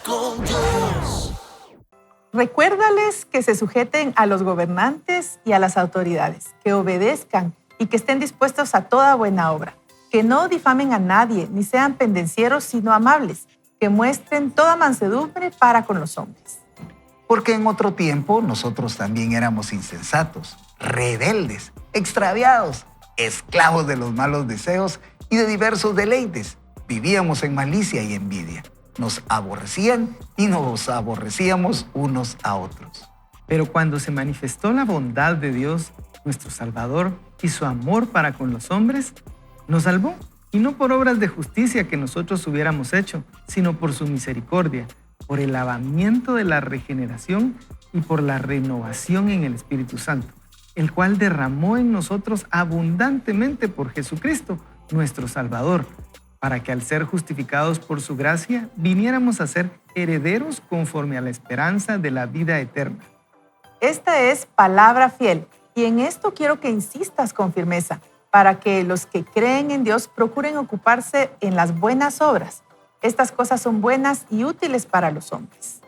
con Dios. Recuérdales que se sujeten a los gobernantes y a las autoridades, que obedezcan y que estén dispuestos a toda buena obra, que no difamen a nadie ni sean pendencieros sino amables, que muestren toda mansedumbre para con los hombres. Porque en otro tiempo nosotros también éramos insensatos, rebeldes, extraviados, esclavos de los malos deseos y de diversos deleites. Vivíamos en malicia y envidia. Nos aborrecían y nos aborrecíamos unos a otros. Pero cuando se manifestó la bondad de Dios, nuestro Salvador, y su amor para con los hombres, nos salvó, y no por obras de justicia que nosotros hubiéramos hecho, sino por su misericordia, por el lavamiento de la regeneración y por la renovación en el Espíritu Santo, el cual derramó en nosotros abundantemente por Jesucristo, nuestro Salvador, para que al ser justificados por su gracia, viniéramos a ser herederos conforme a la esperanza de la vida eterna. Esta es palabra fiel, y en esto quiero que insistas con firmeza, para que los que creen en Dios procuren ocuparse en las buenas obras. Estas cosas son buenas y útiles para los hombres.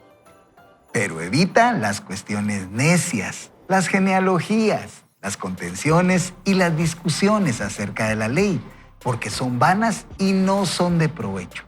Pero evita las cuestiones necias, las genealogías, las contenciones y las discusiones acerca de la ley, porque son vanas y no son de provecho.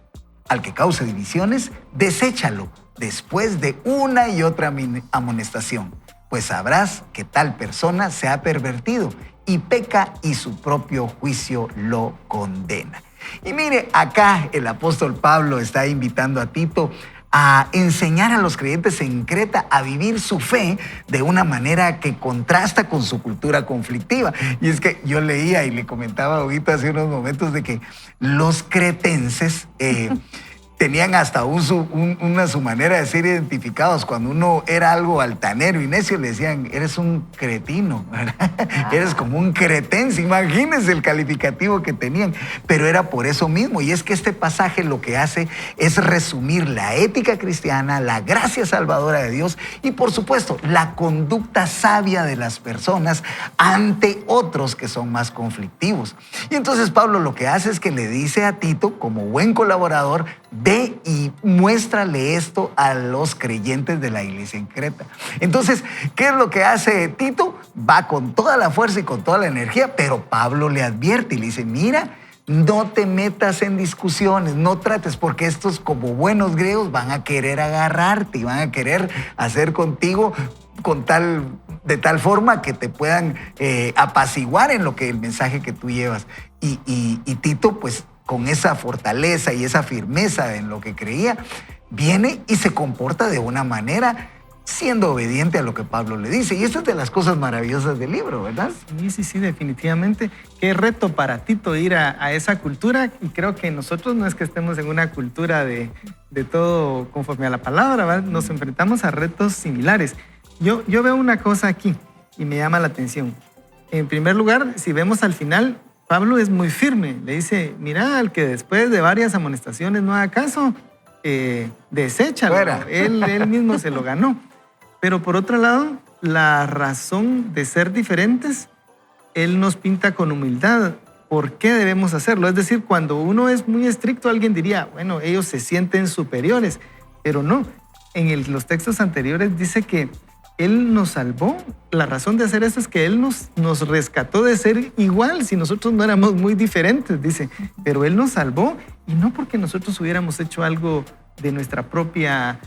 Al que cause divisiones, deséchalo después de una y otra amonestación, pues sabrás que tal persona se ha pervertido y peca y su propio juicio lo condena. Y mire, acá el apóstol Pablo está invitando a Tito a enseñar a los creyentes en Creta a vivir su fe de una manera que contrasta con su cultura conflictiva. Y es que yo leía y le comentaba ahorita hace unos momentos de que los cretenses tenían hasta su manera de ser identificados. Cuando uno era algo altanero y necio, le decían, eres un cretino, eres como un cretense. Imagínense el calificativo que tenían, pero era por eso mismo. Y es que este pasaje lo que hace es resumir la ética cristiana, la gracia salvadora de Dios y, por supuesto, la conducta sabia de las personas ante otros que son más conflictivos. Y entonces Pablo lo que hace es que le dice a Tito, como buen colaborador, ve y muéstrale esto a los creyentes de la iglesia en Creta. Entonces, ¿qué es lo que hace Tito? Va con toda la fuerza y con toda la energía, pero Pablo le advierte y le dice, mira, no te metas en discusiones, no trates, porque estos como buenos griegos van a querer agarrarte y van a querer hacer contigo de tal forma que te puedan apaciguar en lo que el mensaje que tú llevas. Y Tito, pues, con esa fortaleza y esa firmeza en lo que creía, viene y se comporta de una manera siendo obediente a lo que Pablo le dice. Y esta es de las cosas maravillosas del libro, ¿verdad? Sí, definitivamente. Qué reto para Tito ir a esa cultura. Y creo que nosotros no es que estemos en una cultura de todo conforme a la palabra, ¿verdad? Nos enfrentamos a retos similares. Yo veo una cosa aquí y me llama la atención. En primer lugar, si vemos al final, Pablo es muy firme. Le dice, mira, al que después de varias amonestaciones no haga caso, deséchalo. Él mismo se lo ganó. Pero por otro lado, la razón de ser diferentes, él nos pinta con humildad. ¿Por qué debemos hacerlo? Es decir, cuando uno es muy estricto, alguien diría, bueno, ellos se sienten superiores. Pero no. En los textos anteriores dice que Él nos salvó. La razón de hacer eso es que Él nos rescató de ser igual, si nosotros no éramos muy diferentes, dice. Pero Él nos salvó, y no porque nosotros hubiéramos hecho algo de nuestra propia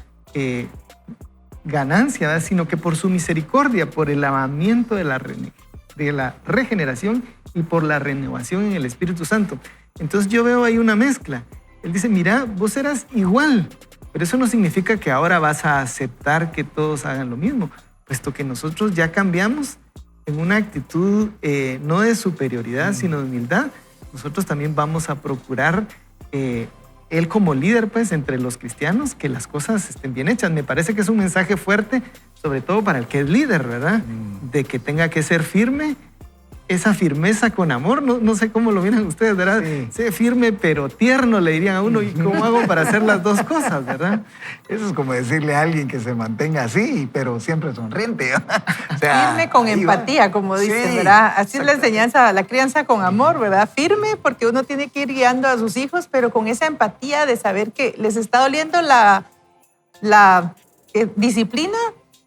ganancia, ¿verdad? Sino que por su misericordia, por el lavamiento de la regeneración y por la renovación en el Espíritu Santo. Entonces yo veo ahí una mezcla. Él dice, mira, vos eras igual, pero eso no significa que ahora vas a aceptar que todos hagan lo mismo, puesto que nosotros ya cambiamos en una actitud no de superioridad, sino de humildad. Nosotros también vamos a procurar, él como líder, pues, entre los cristianos, que las cosas estén bien hechas. Me parece que es un mensaje fuerte, sobre todo para el que es líder, ¿verdad? De que tenga que ser firme, esa firmeza con amor, no sé cómo lo miran ustedes, ¿verdad? Sí. Sé firme pero tierno, le dirían a uno, ¿y cómo hago para hacer las dos cosas, verdad? Eso es como decirle a alguien que se mantenga así, pero siempre sonriente. O sea, firme con empatía, como dicen, ¿verdad? Así es la enseñanza, la crianza con amor, ¿verdad? Firme porque uno tiene que ir guiando a sus hijos, pero con esa empatía de saber que les está doliendo la disciplina,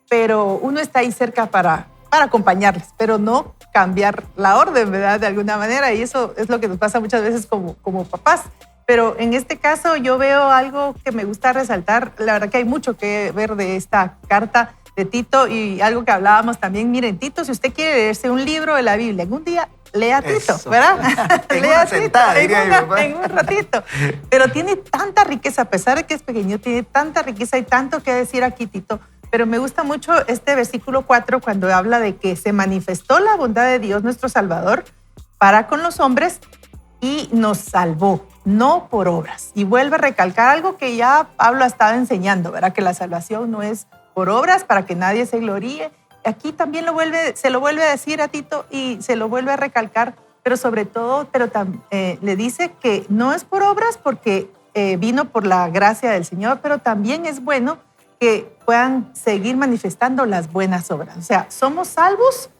pero uno está ahí cerca para acompañarles, pero no cambiar la orden, ¿verdad? De alguna manera, y eso es lo que nos pasa muchas veces como papás. Pero en este caso yo veo algo que me gusta resaltar. La verdad que hay mucho que ver de esta carta de Tito y algo que hablábamos también. Miren, Tito, si usted quiere leerse un libro de la Biblia en un día, lea Tito, Eso. ¿verdad? En Lea una Tito, sentada, diría mi papá. en un ratito. Pero tiene tanta riqueza, a pesar de que es pequeño, tiene tanta riqueza y tanto que decir aquí, Tito. Pero me gusta mucho este versículo 4 cuando habla de que se manifestó la bondad de Dios, nuestro Salvador, para con los hombres y nos salvó, no por obras. Y vuelve a recalcar algo que ya Pablo ha estado enseñando, ¿verdad? Que la salvación no es por obras para que nadie se gloríe. Aquí también se lo vuelve a decir a Tito y se lo vuelve a recalcar, pero sobre todo, le dice que no es por obras porque vino por la gracia del Señor, pero también es bueno que puedan seguir manifestando las buenas obras. O sea, somos salvos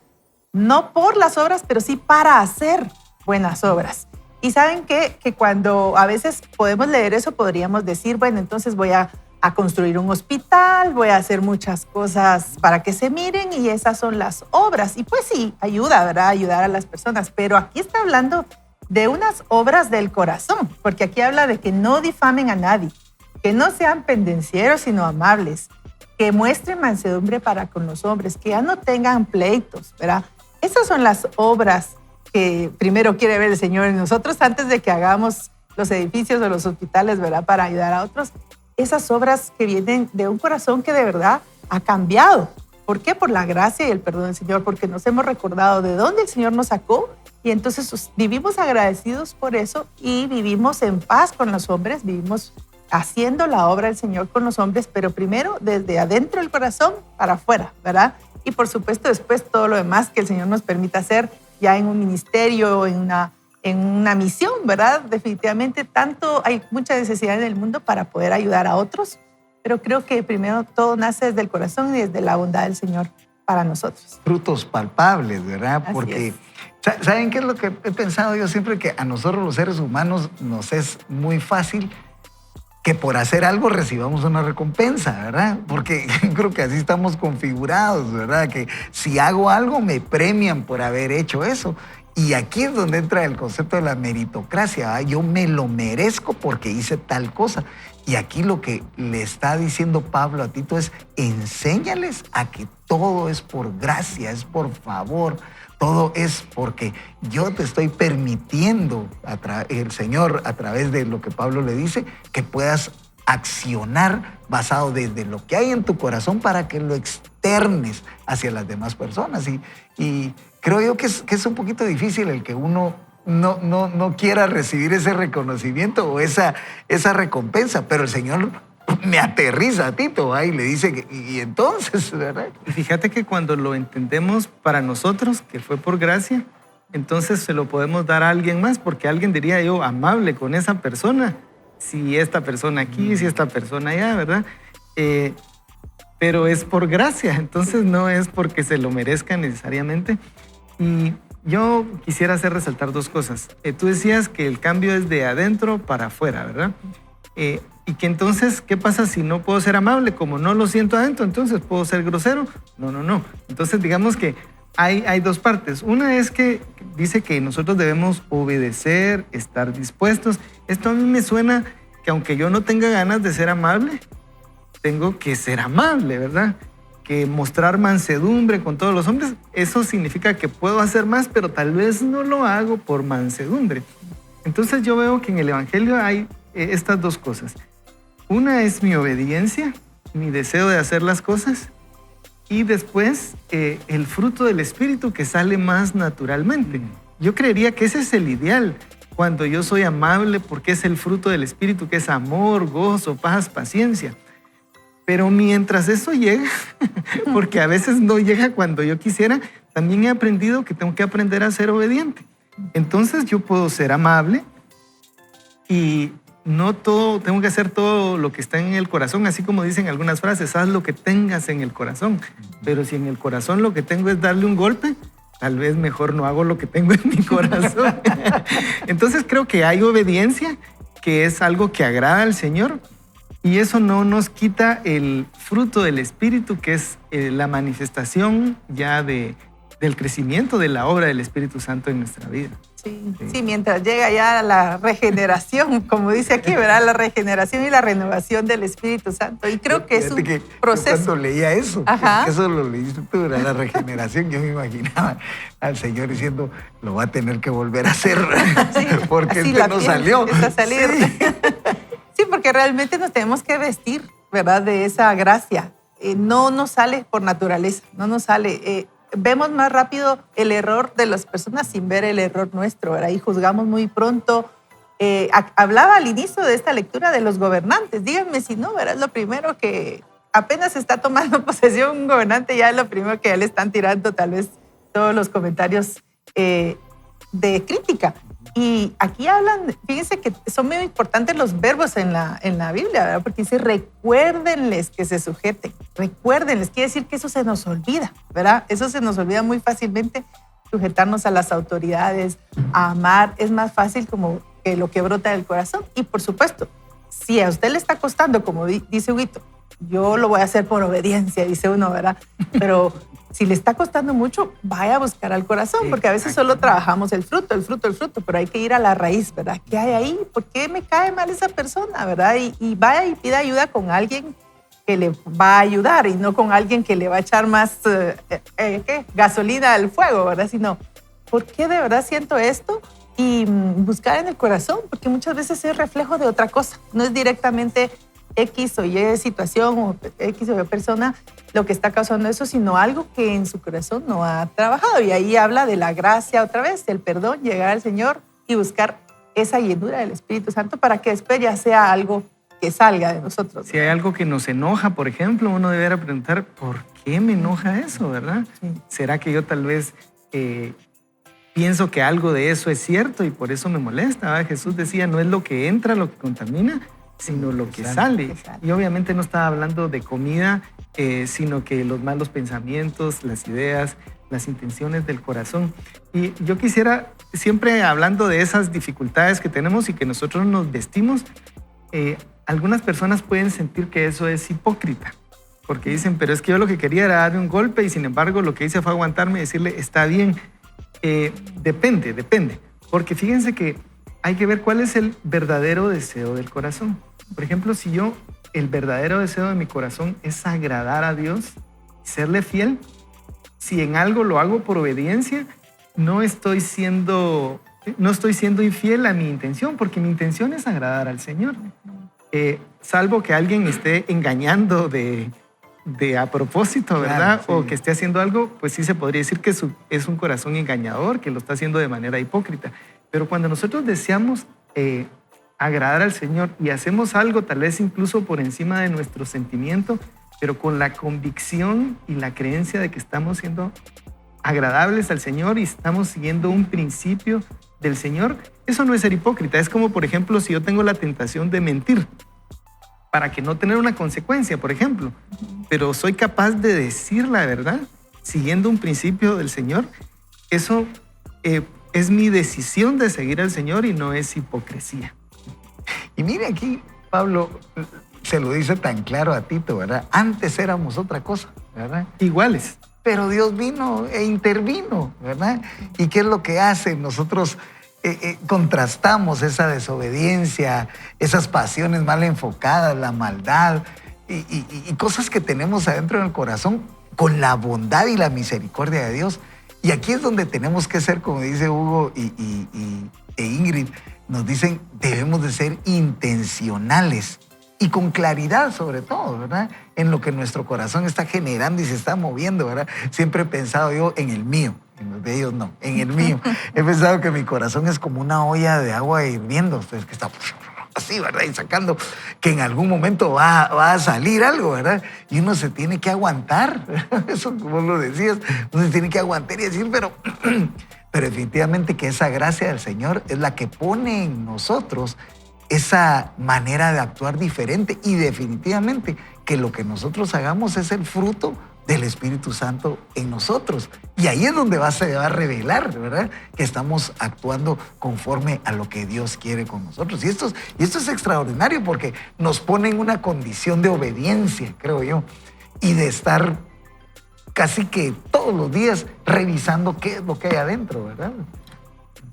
no por las obras, pero sí para hacer buenas obras. Y saben que cuando a veces podemos leer eso, podríamos decir, bueno, entonces voy a construir un hospital, voy a hacer muchas cosas para que se miren y esas son las obras. Y pues sí, ayuda, ¿verdad? Ayudar a las personas. Pero aquí está hablando de unas obras del corazón, porque aquí habla de que no difamen a nadie, que no sean pendencieros, sino amables, que muestren mansedumbre para con los hombres, que ya no tengan pleitos, ¿verdad? Esas son las obras que primero quiere ver el Señor en nosotros antes de que hagamos los edificios o los hospitales, ¿verdad? Para ayudar a otros. Esas obras que vienen de un corazón que de verdad ha cambiado. ¿Por qué? Por la gracia y el perdón del Señor, porque nos hemos recordado de dónde el Señor nos sacó y entonces vivimos agradecidos por eso y vivimos en paz con los hombres, vivimos haciendo la obra del Señor con los hombres, pero primero desde adentro del corazón para afuera, ¿verdad? Y por supuesto después todo lo demás que el Señor nos permita hacer ya en un ministerio, en una misión, ¿verdad? Definitivamente hay mucha necesidad en el mundo para poder ayudar a otros, pero creo que primero todo nace desde el corazón y desde la bondad del Señor para nosotros. Frutos palpables, ¿verdad? Así Porque, es. ¿saben qué es lo que he pensado yo siempre? Que a nosotros los seres humanos nos es muy fácil que por hacer algo recibamos una recompensa, ¿verdad? Porque creo que así estamos configurados, ¿verdad? Que si hago algo me premian por haber hecho eso. Y aquí es donde entra el concepto de la meritocracia, ¿verdad? Yo me lo merezco porque hice tal cosa. Y aquí lo que le está diciendo Pablo a Tito es: enséñales a que todo es por gracia, es por favor. Todo es porque yo te estoy permitiendo, el Señor, a través de lo que Pablo le dice, que puedas accionar basado desde lo que hay en tu corazón para que lo externes hacia las demás personas. Y creo yo que es un poquito difícil el que uno no quiera recibir ese reconocimiento o esa recompensa, pero el Señor me aterriza a Tito, ¿va? Y le dice, y entonces, ¿verdad? Y fíjate que cuando lo entendemos para nosotros, que fue por gracia, entonces se lo podemos dar a alguien más, porque alguien diría yo, amable con esa persona, si esta persona aquí, si esta persona allá, ¿verdad? Pero es por gracia, entonces no es porque se lo merezca necesariamente. Y yo quisiera hacer resaltar dos cosas. Tú decías que el cambio es de adentro para afuera, ¿verdad? Y que entonces, ¿qué pasa si no puedo ser amable? Como no lo siento adentro, entonces ¿puedo ser grosero? No. Entonces digamos que hay dos partes. Una es que dice que nosotros debemos obedecer, estar dispuestos. Esto a mí me suena que aunque yo no tenga ganas de ser amable, tengo que ser amable, ¿verdad? Que mostrar mansedumbre con todos los hombres, eso significa que puedo hacer más, pero tal vez no lo hago por mansedumbre. Entonces yo veo que en el Evangelio hay estas dos cosas. Una es mi obediencia, mi deseo de hacer las cosas, y después el fruto del Espíritu que sale más naturalmente. Yo creería que ese es el ideal, cuando yo soy amable, porque es el fruto del Espíritu, que es amor, gozo, paz, paciencia. Pero mientras eso llega, porque a veces no llega cuando yo quisiera, también he aprendido que tengo que aprender a ser obediente. Entonces yo puedo ser amable y no todo, tengo que hacer todo lo que está en el corazón, así como dicen algunas frases, haz lo que tengas en el corazón. Pero si en el corazón lo que tengo es darle un golpe, tal vez mejor no hago lo que tengo en mi corazón. Entonces creo que hay obediencia, que es algo que agrada al Señor, Y eso no nos quita el fruto del Espíritu, que es la manifestación ya del crecimiento de la obra del Espíritu Santo en nuestra vida. Sí, mientras llega ya la regeneración, como dice aquí, ¿verdad? La regeneración y la renovación del Espíritu Santo. Y creo que es un proceso. Yo cuando leía eso, Ajá. eso lo leíste tú, ¿verdad? La regeneración, yo me imaginaba al Señor diciendo, lo va a tener que volver a hacer, Sí, porque así este la no piel salió. empieza a salir. Sí. Sí, porque realmente nos tenemos que vestir, ¿verdad? De esa gracia. No nos sale por naturaleza, no nos sale. Vemos más rápido el error de las personas sin ver el error nuestro, ¿verdad? Y juzgamos muy pronto. Hablaba al inicio de esta lectura de los gobernantes. Díganme si no, ¿verdad? Es lo primero que apenas está tomando posesión un gobernante, ya es lo primero que ya le están tirando tal vez todos los comentarios de crítica. Y aquí hablan, fíjense que son muy importantes los verbos en la Biblia, ¿verdad? Porque dice, recuérdenles que se sujeten, recuérdenles, quiere decir que eso se nos olvida, ¿verdad? Eso se nos olvida muy fácilmente, sujetarnos a las autoridades, a amar, es más fácil como que lo que brota del corazón. Y por supuesto, si a usted le está costando, como dice Huguito, yo lo voy a hacer por obediencia, dice uno, ¿verdad? Pero si le está costando mucho, vaya a buscar al corazón, porque a veces solo trabajamos el fruto, pero hay que ir a la raíz, ¿verdad? ¿Qué hay ahí? ¿Por qué me cae mal esa persona, verdad? Y vaya y pida ayuda con alguien que le va a ayudar y no con alguien que le va a echar más gasolina al fuego, ¿verdad? Sino, ¿por qué de verdad siento esto? Y buscar en el corazón, porque muchas veces es reflejo de otra cosa, no es directamente X o Y situación o X o Y persona lo que está causando eso, sino algo que en su corazón no ha trabajado. Y ahí habla de la gracia otra vez, del perdón, llegar al Señor y buscar esa llenura del Espíritu Santo para que después ya sea algo que salga de nosotros. Si hay algo que nos enoja, por ejemplo, uno debería preguntar, ¿por qué me enoja eso, verdad? Sí. ¿Será que yo tal vez pienso que algo de eso es cierto y por eso me molesta? ¿Verdad? Jesús decía, no es lo que entra lo que contamina, sino lo que sale. Y obviamente no estaba hablando de comida, sino que los malos pensamientos, las ideas, las intenciones del corazón. Y yo quisiera, siempre hablando de esas dificultades que tenemos y que nosotros nos vestimos, algunas personas pueden sentir que eso es hipócrita, porque dicen, pero es que yo lo que quería era darle un golpe y sin embargo lo que hice fue aguantarme y decirle, está bien. Depende, porque fíjense que hay que ver cuál es el verdadero deseo del corazón. Por ejemplo, si el verdadero deseo de mi corazón es agradar a Dios, serle fiel, si en algo lo hago por obediencia, no estoy siendo infiel a mi intención, porque mi intención es agradar al Señor. Salvo que alguien me esté engañando de a propósito, ¿verdad? Claro, sí. O que esté haciendo algo, pues sí se podría decir que es un corazón engañador, que lo está haciendo de manera hipócrita. Pero cuando nosotros deseamos agradar al Señor y hacemos algo tal vez incluso por encima de nuestro sentimiento, pero con la convicción y la creencia de que estamos siendo agradables al Señor y estamos siguiendo un principio del Señor, eso no es ser hipócrita. Es como, por ejemplo, si yo tengo la tentación de mentir para que no tener una consecuencia, por ejemplo, pero soy capaz de decir la verdad siguiendo un principio del Señor, eso es mi decisión de seguir al Señor y no es hipocresía. Y mire aquí, Pablo se lo dice tan claro a Tito, ¿verdad? Antes éramos otra cosa, ¿verdad? Iguales. Pero Dios vino e intervino, ¿verdad? ¿Y qué es lo que hace? Nosotros contrastamos esa desobediencia, esas pasiones mal enfocadas, la maldad y cosas que tenemos adentro en el corazón con la bondad y la misericordia de Dios. Y aquí es donde tenemos que ser, como dice Hugo e Ingrid, nos dicen, debemos de ser intencionales y con claridad sobre todo, ¿verdad? En lo que nuestro corazón está generando y se está moviendo, ¿verdad? Siempre he pensado yo en el mío, en los de ellos no, en el mío. He pensado que mi corazón es como una olla de agua hirviendo, ustedes que está así, ¿verdad? Y sacando, que en algún momento va a salir algo, ¿verdad? Y uno se tiene que aguantar, eso como lo decías, uno se tiene que aguantar y decir, pero definitivamente que esa gracia del Señor es la que pone en nosotros esa manera de actuar diferente y definitivamente que lo que nosotros hagamos es el fruto del Espíritu Santo en nosotros. Y ahí es donde se va a revelar, ¿verdad? Que estamos actuando conforme a lo que Dios quiere con nosotros. Y esto es extraordinario porque nos pone en una condición de obediencia, creo yo, y de estar casi que todos los días revisando qué es lo que hay adentro, ¿verdad?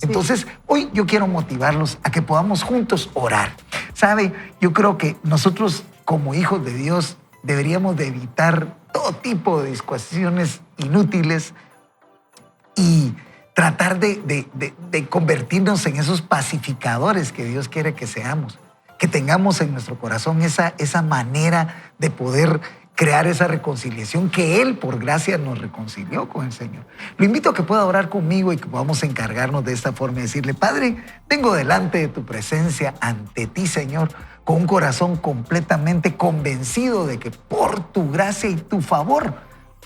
Entonces, hoy yo quiero motivarlos a que podamos juntos orar. ¿Sabe? Yo creo que nosotros como hijos de Dios deberíamos de evitar todo tipo de discusiones inútiles y tratar de convertirnos en esos pacificadores que Dios quiere que seamos, que tengamos en nuestro corazón esa manera de poder crear esa reconciliación que Él por gracia nos reconcilió con el Señor. Lo invito a que pueda orar conmigo y que podamos encargarnos de esta forma y decirle: Padre, vengo delante de tu presencia ante ti, Señor, con un corazón completamente convencido de que por tu gracia y tu favor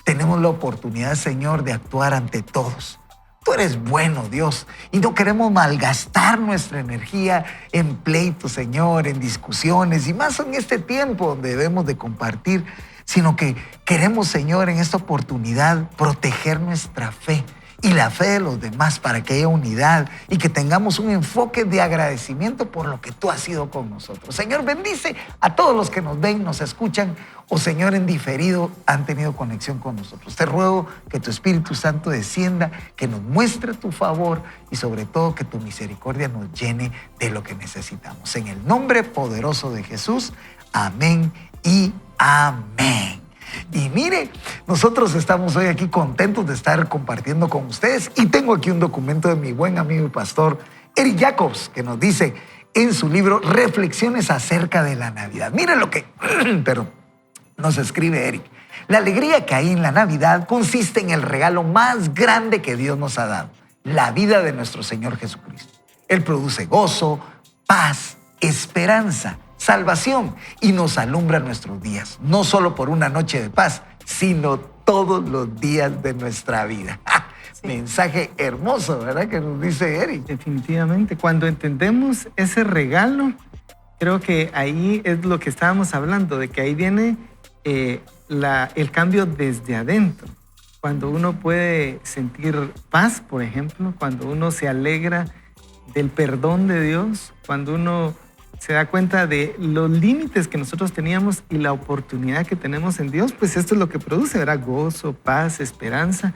tenemos la oportunidad, Señor, de actuar ante todos. Tú eres bueno, Dios, y no queremos malgastar nuestra energía en pleitos, Señor, en discusiones, y más en este tiempo donde debemos de compartir, sino que queremos, Señor, en esta oportunidad proteger nuestra fe y la fe de los demás para que haya unidad y que tengamos un enfoque de agradecimiento por lo que tú has sido con nosotros. Señor, bendice a todos los que nos ven, nos escuchan o, Señor, en diferido han tenido conexión con nosotros. Te ruego que tu Espíritu Santo descienda, que nos muestre tu favor y sobre todo que tu misericordia nos llene de lo que necesitamos. En el nombre poderoso de Jesús, amén y amén. Y mire, nosotros estamos hoy aquí contentos de estar compartiendo con ustedes y tengo aquí un documento de mi buen amigo y pastor Eric Jacobs que nos dice en su libro Reflexiones acerca de la Navidad. Mire lo que nos escribe Eric. La alegría que hay en la Navidad consiste en el regalo más grande que Dios nos ha dado, la vida de nuestro Señor Jesucristo. Él produce gozo, paz, esperanza, salvación y nos alumbra nuestros días, no solo por una noche de paz, sino todos los días de nuestra vida. Sí. Mensaje hermoso, ¿verdad? Que nos dice Eric. Definitivamente, cuando entendemos ese regalo, creo que ahí es lo que estábamos hablando, de que ahí viene el cambio desde adentro. Cuando uno puede sentir paz, por ejemplo, cuando uno se alegra del perdón de Dios, cuando uno se da cuenta de los límites que nosotros teníamos y la oportunidad que tenemos en Dios, pues esto es lo que produce, ¿verdad? Gozo, paz, esperanza.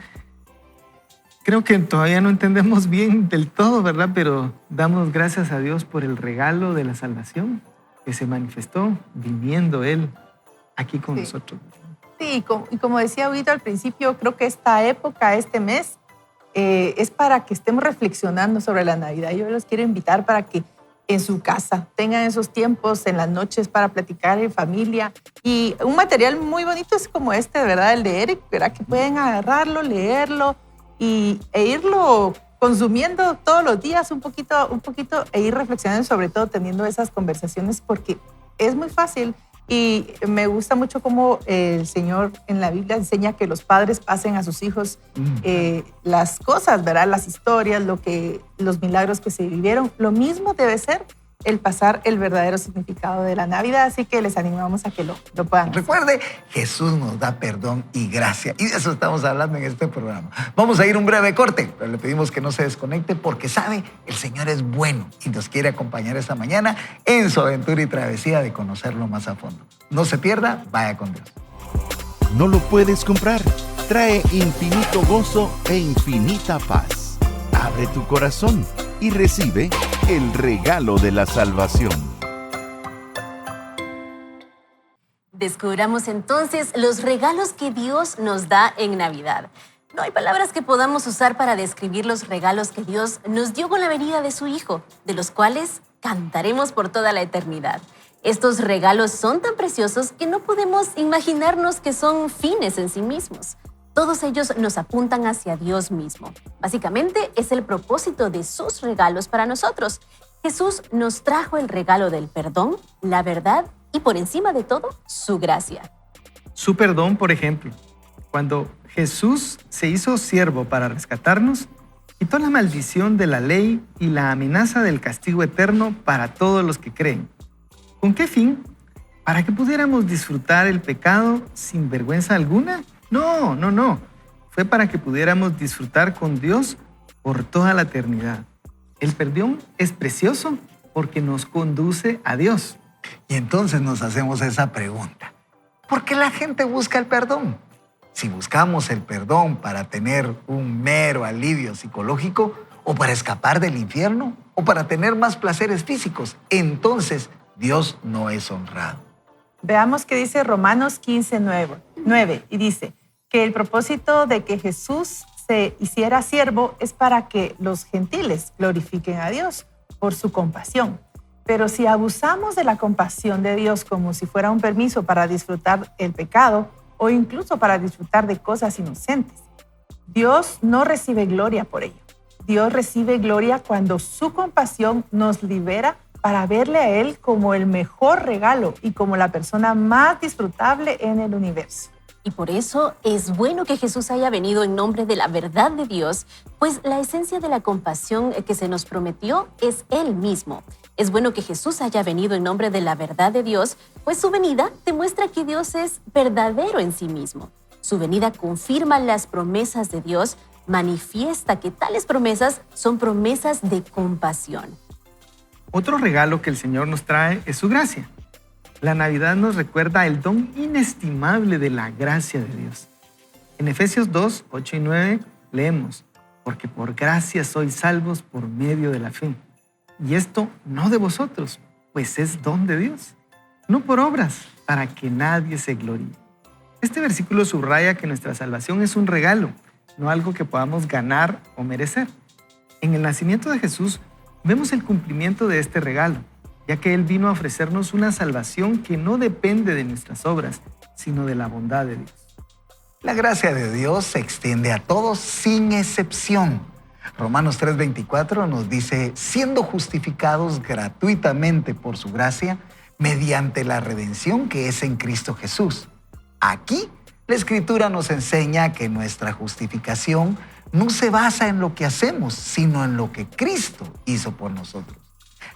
Creo que todavía no entendemos bien del todo, ¿verdad? Pero damos gracias a Dios por el regalo de la salvación que se manifestó viniendo Él aquí con nosotros. Sí, y como decía ahorita al principio, creo que esta época, este mes, es para que estemos reflexionando sobre la Navidad. Yo los quiero invitar para que en su casa tengan esos tiempos en las noches para platicar en familia. Y un material muy bonito es como este, ¿verdad? El de Eric, ¿verdad? Que pueden agarrarlo, leerlo e irlo consumiendo todos los días un poquito e ir reflexionando, sobre todo teniendo esas conversaciones, porque es muy fácil. Y me gusta mucho cómo el Señor en la Biblia enseña que los padres pasen a sus hijos las cosas, ¿verdad? Las historias, los milagros que se vivieron. Lo mismo debe ser el pasar el verdadero significado de la Navidad, así que les animamos a que lo puedan hacer. Recuerde, Jesús nos da perdón y gracia, y de eso estamos hablando en este programa. Vamos a ir un breve corte, pero le pedimos que no se desconecte porque sabe, el Señor es bueno y nos quiere acompañar esta mañana en su aventura y travesía de conocerlo más a fondo. No se pierda, vaya con Dios. No lo puedes comprar. Trae infinito gozo e infinita paz. Abre tu corazón y recibe el regalo de la salvación. Descubramos entonces los regalos que Dios nos da en Navidad. No hay palabras que podamos usar para describir los regalos que Dios nos dio con la venida de su Hijo, de los cuales cantaremos por toda la eternidad. Estos regalos son tan preciosos que no podemos imaginarnos que son fines en sí mismos. Todos ellos nos apuntan hacia Dios mismo. Básicamente es el propósito de sus regalos para nosotros. Jesús nos trajo el regalo del perdón, la verdad y por encima de todo, su gracia. Su perdón, por ejemplo, cuando Jesús se hizo siervo para rescatarnos, quitó la maldición de la ley y la amenaza del castigo eterno para todos los que creen. ¿Con qué fin? Para que pudiéramos disfrutar el pecado sin vergüenza alguna No, no, no. Fue para que pudiéramos disfrutar con Dios por toda la eternidad. El perdón es precioso porque nos conduce a Dios. Y entonces nos hacemos esa pregunta. ¿Por qué la gente busca el perdón? Si buscamos el perdón para tener un mero alivio psicológico, o para escapar del infierno, o para tener más placeres físicos, entonces Dios no es honrado. Veamos qué dice Romanos 15:9 y dice que el propósito de que Jesús se hiciera siervo es para que los gentiles glorifiquen a Dios por su compasión. Pero si abusamos de la compasión de Dios como si fuera un permiso para disfrutar el pecado o incluso para disfrutar de cosas inocentes, Dios no recibe gloria por ello. Dios recibe gloria cuando su compasión nos libera para verle a Él como el mejor regalo y como la persona más disfrutable en el universo. Y por eso es bueno que Jesús haya venido en nombre de la verdad de Dios, pues la esencia de la compasión que se nos prometió es Él mismo. Es bueno que Jesús haya venido en nombre de la verdad de Dios, pues su venida demuestra que Dios es verdadero en sí mismo. Su venida confirma las promesas de Dios, manifiesta que tales promesas son promesas de compasión. Otro regalo que el Señor nos trae es su gracia. La Navidad nos recuerda el don inestimable de la gracia de Dios. En Efesios 2, 8 y 9 leemos, porque por gracia sois salvos por medio de la fe. Y esto no de vosotros, pues es don de Dios, no por obras, para que nadie se gloríe. Este versículo subraya que nuestra salvación es un regalo, no algo que podamos ganar o merecer. En el nacimiento de Jesús vemos el cumplimiento de este regalo, ya que Él vino a ofrecernos una salvación que no depende de nuestras obras, sino de la bondad de Dios. La gracia de Dios se extiende a todos sin excepción. Romanos 3:24 nos dice, siendo justificados gratuitamente por su gracia, mediante la redención que es en Cristo Jesús. Aquí, la Escritura nos enseña que nuestra justificación no se basa en lo que hacemos, sino en lo que Cristo hizo por nosotros.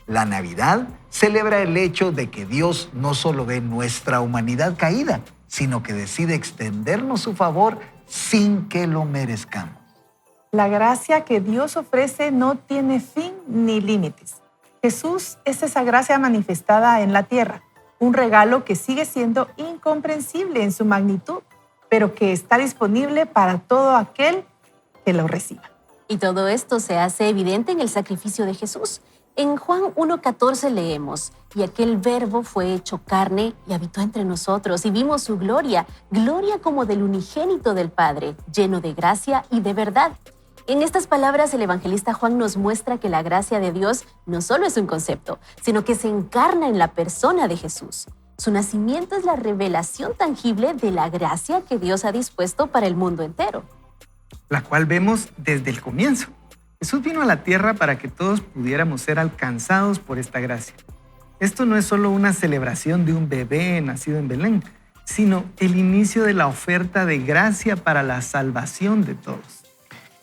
La Navidad celebra el hecho de que Dios no solo ve nuestra humanidad caída, sino que decide extendernos su favor sin que lo merezcamos. La gracia que Dios ofrece no tiene fin ni límites. Jesús es esa gracia manifestada en la tierra, un regalo que sigue siendo incomprensible en su magnitud, pero que está disponible para todo aquel que lo reciba. Y todo esto se hace evidente en el sacrificio de Jesús. En Juan 1:14 leemos, y aquel verbo fue hecho carne y habitó entre nosotros, y vimos su gloria, gloria como del unigénito del Padre, lleno de gracia y de verdad. En estas palabras, el evangelista Juan nos muestra que la gracia de Dios no solo es un concepto, sino que se encarna en la persona de Jesús. Su nacimiento es la revelación tangible de la gracia que Dios ha dispuesto para el mundo entero, la cual vemos desde el comienzo. Jesús vino a la tierra para que todos pudiéramos ser alcanzados por esta gracia. Esto no es solo una celebración de un bebé nacido en Belén, sino el inicio de la oferta de gracia para la salvación de todos.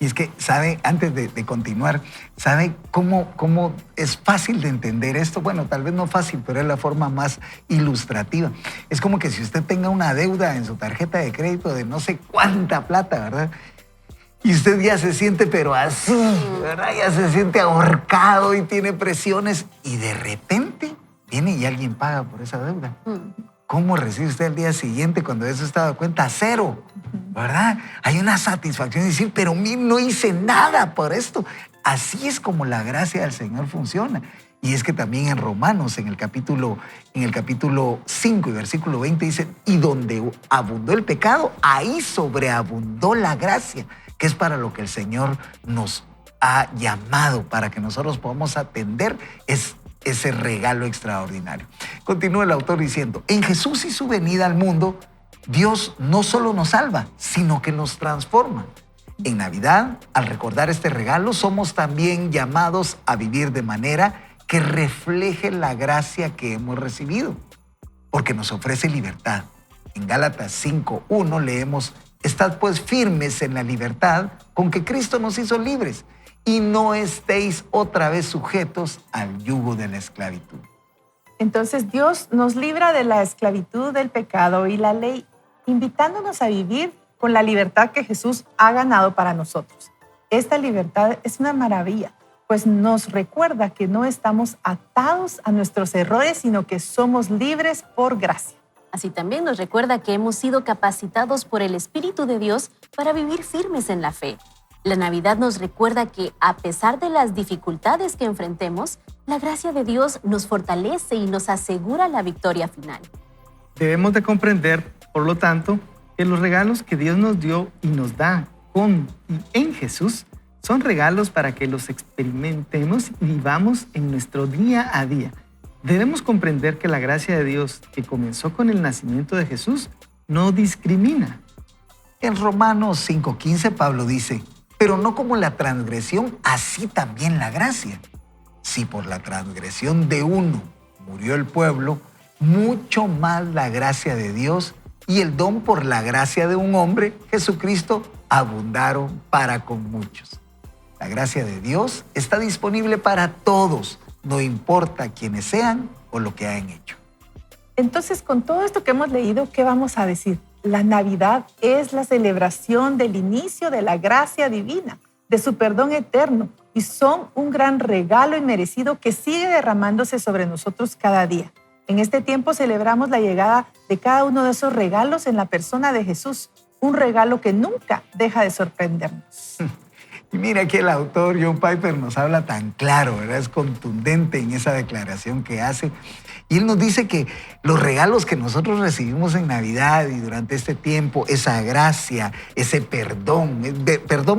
Y es que, ¿sabe? Antes de continuar, ¿sabe cómo es fácil de entender esto? Bueno, tal vez no fácil, pero es la forma más ilustrativa. Es como que si usted tenga una deuda en su tarjeta de crédito de no sé cuánta plata, ¿verdad? Y usted ya se siente, pero así, ¿verdad? Ya se siente ahorcado y tiene presiones. Y de repente viene y alguien paga por esa deuda. ¿Cómo recibe usted el día siguiente cuando eso está dado cuenta? Cero, ¿verdad? Hay una satisfacción de decir, pero no hice nada por esto. Así es como la gracia del Señor funciona. Y es que también en Romanos, en el capítulo 5 y versículo 20 dice, y donde abundó el pecado, ahí sobreabundó la gracia, que es para lo que el Señor nos ha llamado, para que nosotros podamos atender ese regalo extraordinario. Continúa el autor diciendo, en Jesús y su venida al mundo, Dios no solo nos salva, sino que nos transforma. En Navidad, al recordar este regalo, somos también llamados a vivir de manera que refleje la gracia que hemos recibido, porque nos ofrece libertad. En Gálatas 5:1 leemos, estad pues firmes en la libertad con que Cristo nos hizo libres y no estéis otra vez sujetos al yugo de la esclavitud. Entonces Dios nos libra de la esclavitud del pecado y la ley, invitándonos a vivir con la libertad que Jesús ha ganado para nosotros. Esta libertad es una maravilla, pues nos recuerda que no estamos atados a nuestros errores, sino que somos libres por gracia. Así también nos recuerda que hemos sido capacitados por el Espíritu de Dios para vivir firmes en la fe. La Navidad nos recuerda que, a pesar de las dificultades que enfrentemos, la gracia de Dios nos fortalece y nos asegura la victoria final. Debemos de comprender, por lo tanto, que los regalos que Dios nos dio y nos da con y en Jesús son regalos para que los experimentemos y vivamos en nuestro día a día. Debemos comprender que la gracia de Dios, que comenzó con el nacimiento de Jesús, no discrimina. En Romanos 5:15 Pablo dice, pero no como la transgresión, así también la gracia. Si por la transgresión de uno murió el pueblo, mucho más la gracia de Dios y el don por la gracia de un hombre, Jesucristo, abundaron para con muchos. La gracia de Dios está disponible para todos, no importa quiénes sean o lo que hayan hecho. Entonces, con todo esto que hemos leído, ¿qué vamos a decir? La Navidad es la celebración del inicio de la gracia divina, de su perdón eterno, y son un gran regalo inmerecido que sigue derramándose sobre nosotros cada día. En este tiempo celebramos la llegada de cada uno de esos regalos en la persona de Jesús, un regalo que nunca deja de sorprendernos. Y mira que el autor John Piper nos habla tan claro, ¿verdad? Es contundente en esa declaración que hace. Y él nos dice que los regalos que nosotros recibimos en Navidad y durante este tiempo, esa gracia, ese perdón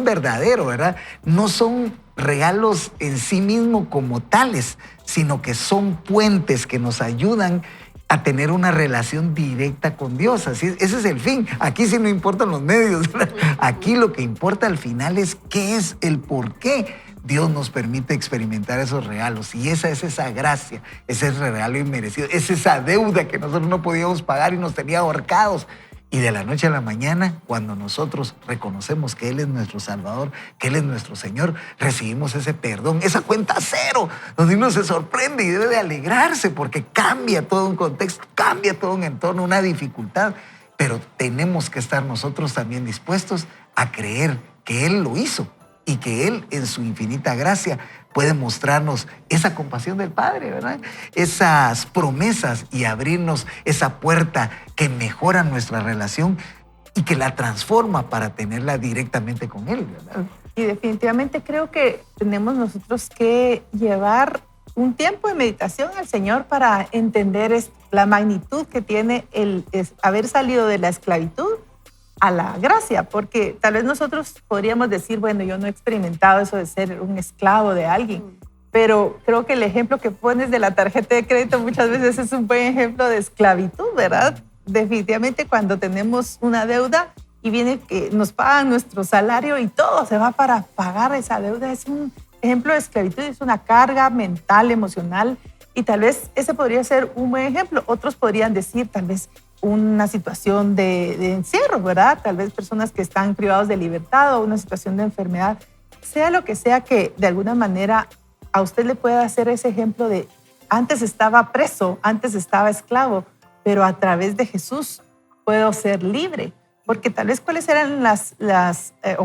verdadero, ¿verdad? No son regalos en sí mismos como tales, sino que son puentes que nos ayudan a tener una relación directa con Dios. Así, ese es el fin. Aquí sí no importan los medios, ¿verdad? Aquí lo que importa al final es qué es el por qué Dios nos permite experimentar esos regalos. Y esa es esa gracia, ese es el regalo inmerecido, es esa deuda que nosotros no podíamos pagar y nos tenía ahorcados. Y de la noche a la mañana, cuando nosotros reconocemos que Él es nuestro Salvador, que Él es nuestro Señor, recibimos ese perdón, esa cuenta cero, donde uno se sorprende y debe de alegrarse porque cambia todo un contexto, cambia todo un entorno, una dificultad. Pero tenemos que estar nosotros también dispuestos a creer que Él lo hizo y que Él, en su infinita gracia, puede mostrarnos esa compasión del Padre, ¿verdad? Esas promesas y abrirnos esa puerta que mejora nuestra relación y que la transforma para tenerla directamente con Él, ¿verdad? Y definitivamente creo que tenemos nosotros que llevar un tiempo de meditación al Señor para entender la magnitud que tiene el haber salido de la esclavitud a la gracia, porque tal vez nosotros podríamos decir, bueno, yo no he experimentado eso de ser un esclavo de alguien, pero creo que el ejemplo que pones de la tarjeta de crédito muchas veces es un buen ejemplo de esclavitud, ¿verdad? Definitivamente cuando tenemos una deuda y viene que nos pagan nuestro salario y todo se va para pagar esa deuda, es un ejemplo de esclavitud, es una carga mental, emocional, y tal vez ese podría ser un buen ejemplo. Otros podrían decir tal vez una situación de encierro, ¿verdad? Tal vez personas que están privados de libertad o una situación de enfermedad. Sea lo que sea que de alguna manera a usted le pueda hacer ese ejemplo de antes estaba preso, antes estaba esclavo, pero a través de Jesús puedo ser libre. Porque tal vez cuáles serían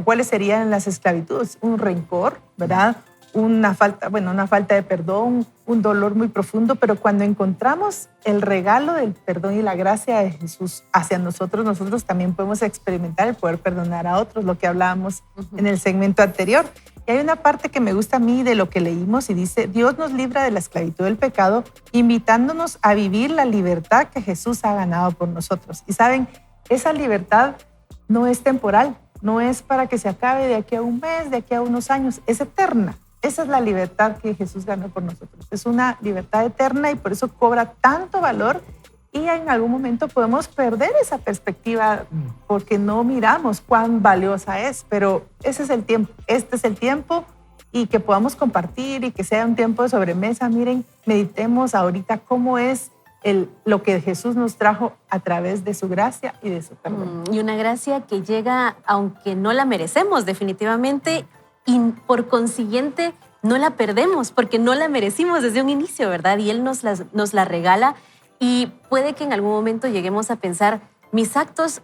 cuáles serían las esclavitudes, un rencor, ¿verdad? Una falta de perdón, un dolor muy profundo, pero cuando encontramos el regalo del perdón y la gracia de Jesús hacia nosotros, nosotros también podemos experimentar el poder perdonar a otros, lo que hablábamos en el segmento anterior. Y hay una parte que me gusta a mí de lo que leímos y dice, Dios nos libra de la esclavitud del pecado, invitándonos a vivir la libertad que Jesús ha ganado por nosotros. Y saben, esa libertad no es temporal, no es para que se acabe de aquí a un mes, de aquí a unos años, es eterna. Esa es la libertad que Jesús ganó por nosotros. Es una libertad eterna y por eso cobra tanto valor y en algún momento podemos perder esa perspectiva porque no miramos cuán valiosa es, pero ese es el tiempo, este es el tiempo y que podamos compartir y que sea un tiempo de sobremesa. Miren, meditemos ahorita cómo es lo que Jesús nos trajo a través de su gracia y de su perdón. Y una gracia que llega aunque no la merecemos definitivamente y por consiguiente no la perdemos porque no la merecimos desde un inicio, ¿verdad? Y Él nos la regala y puede que en algún momento lleguemos a pensar, mis actos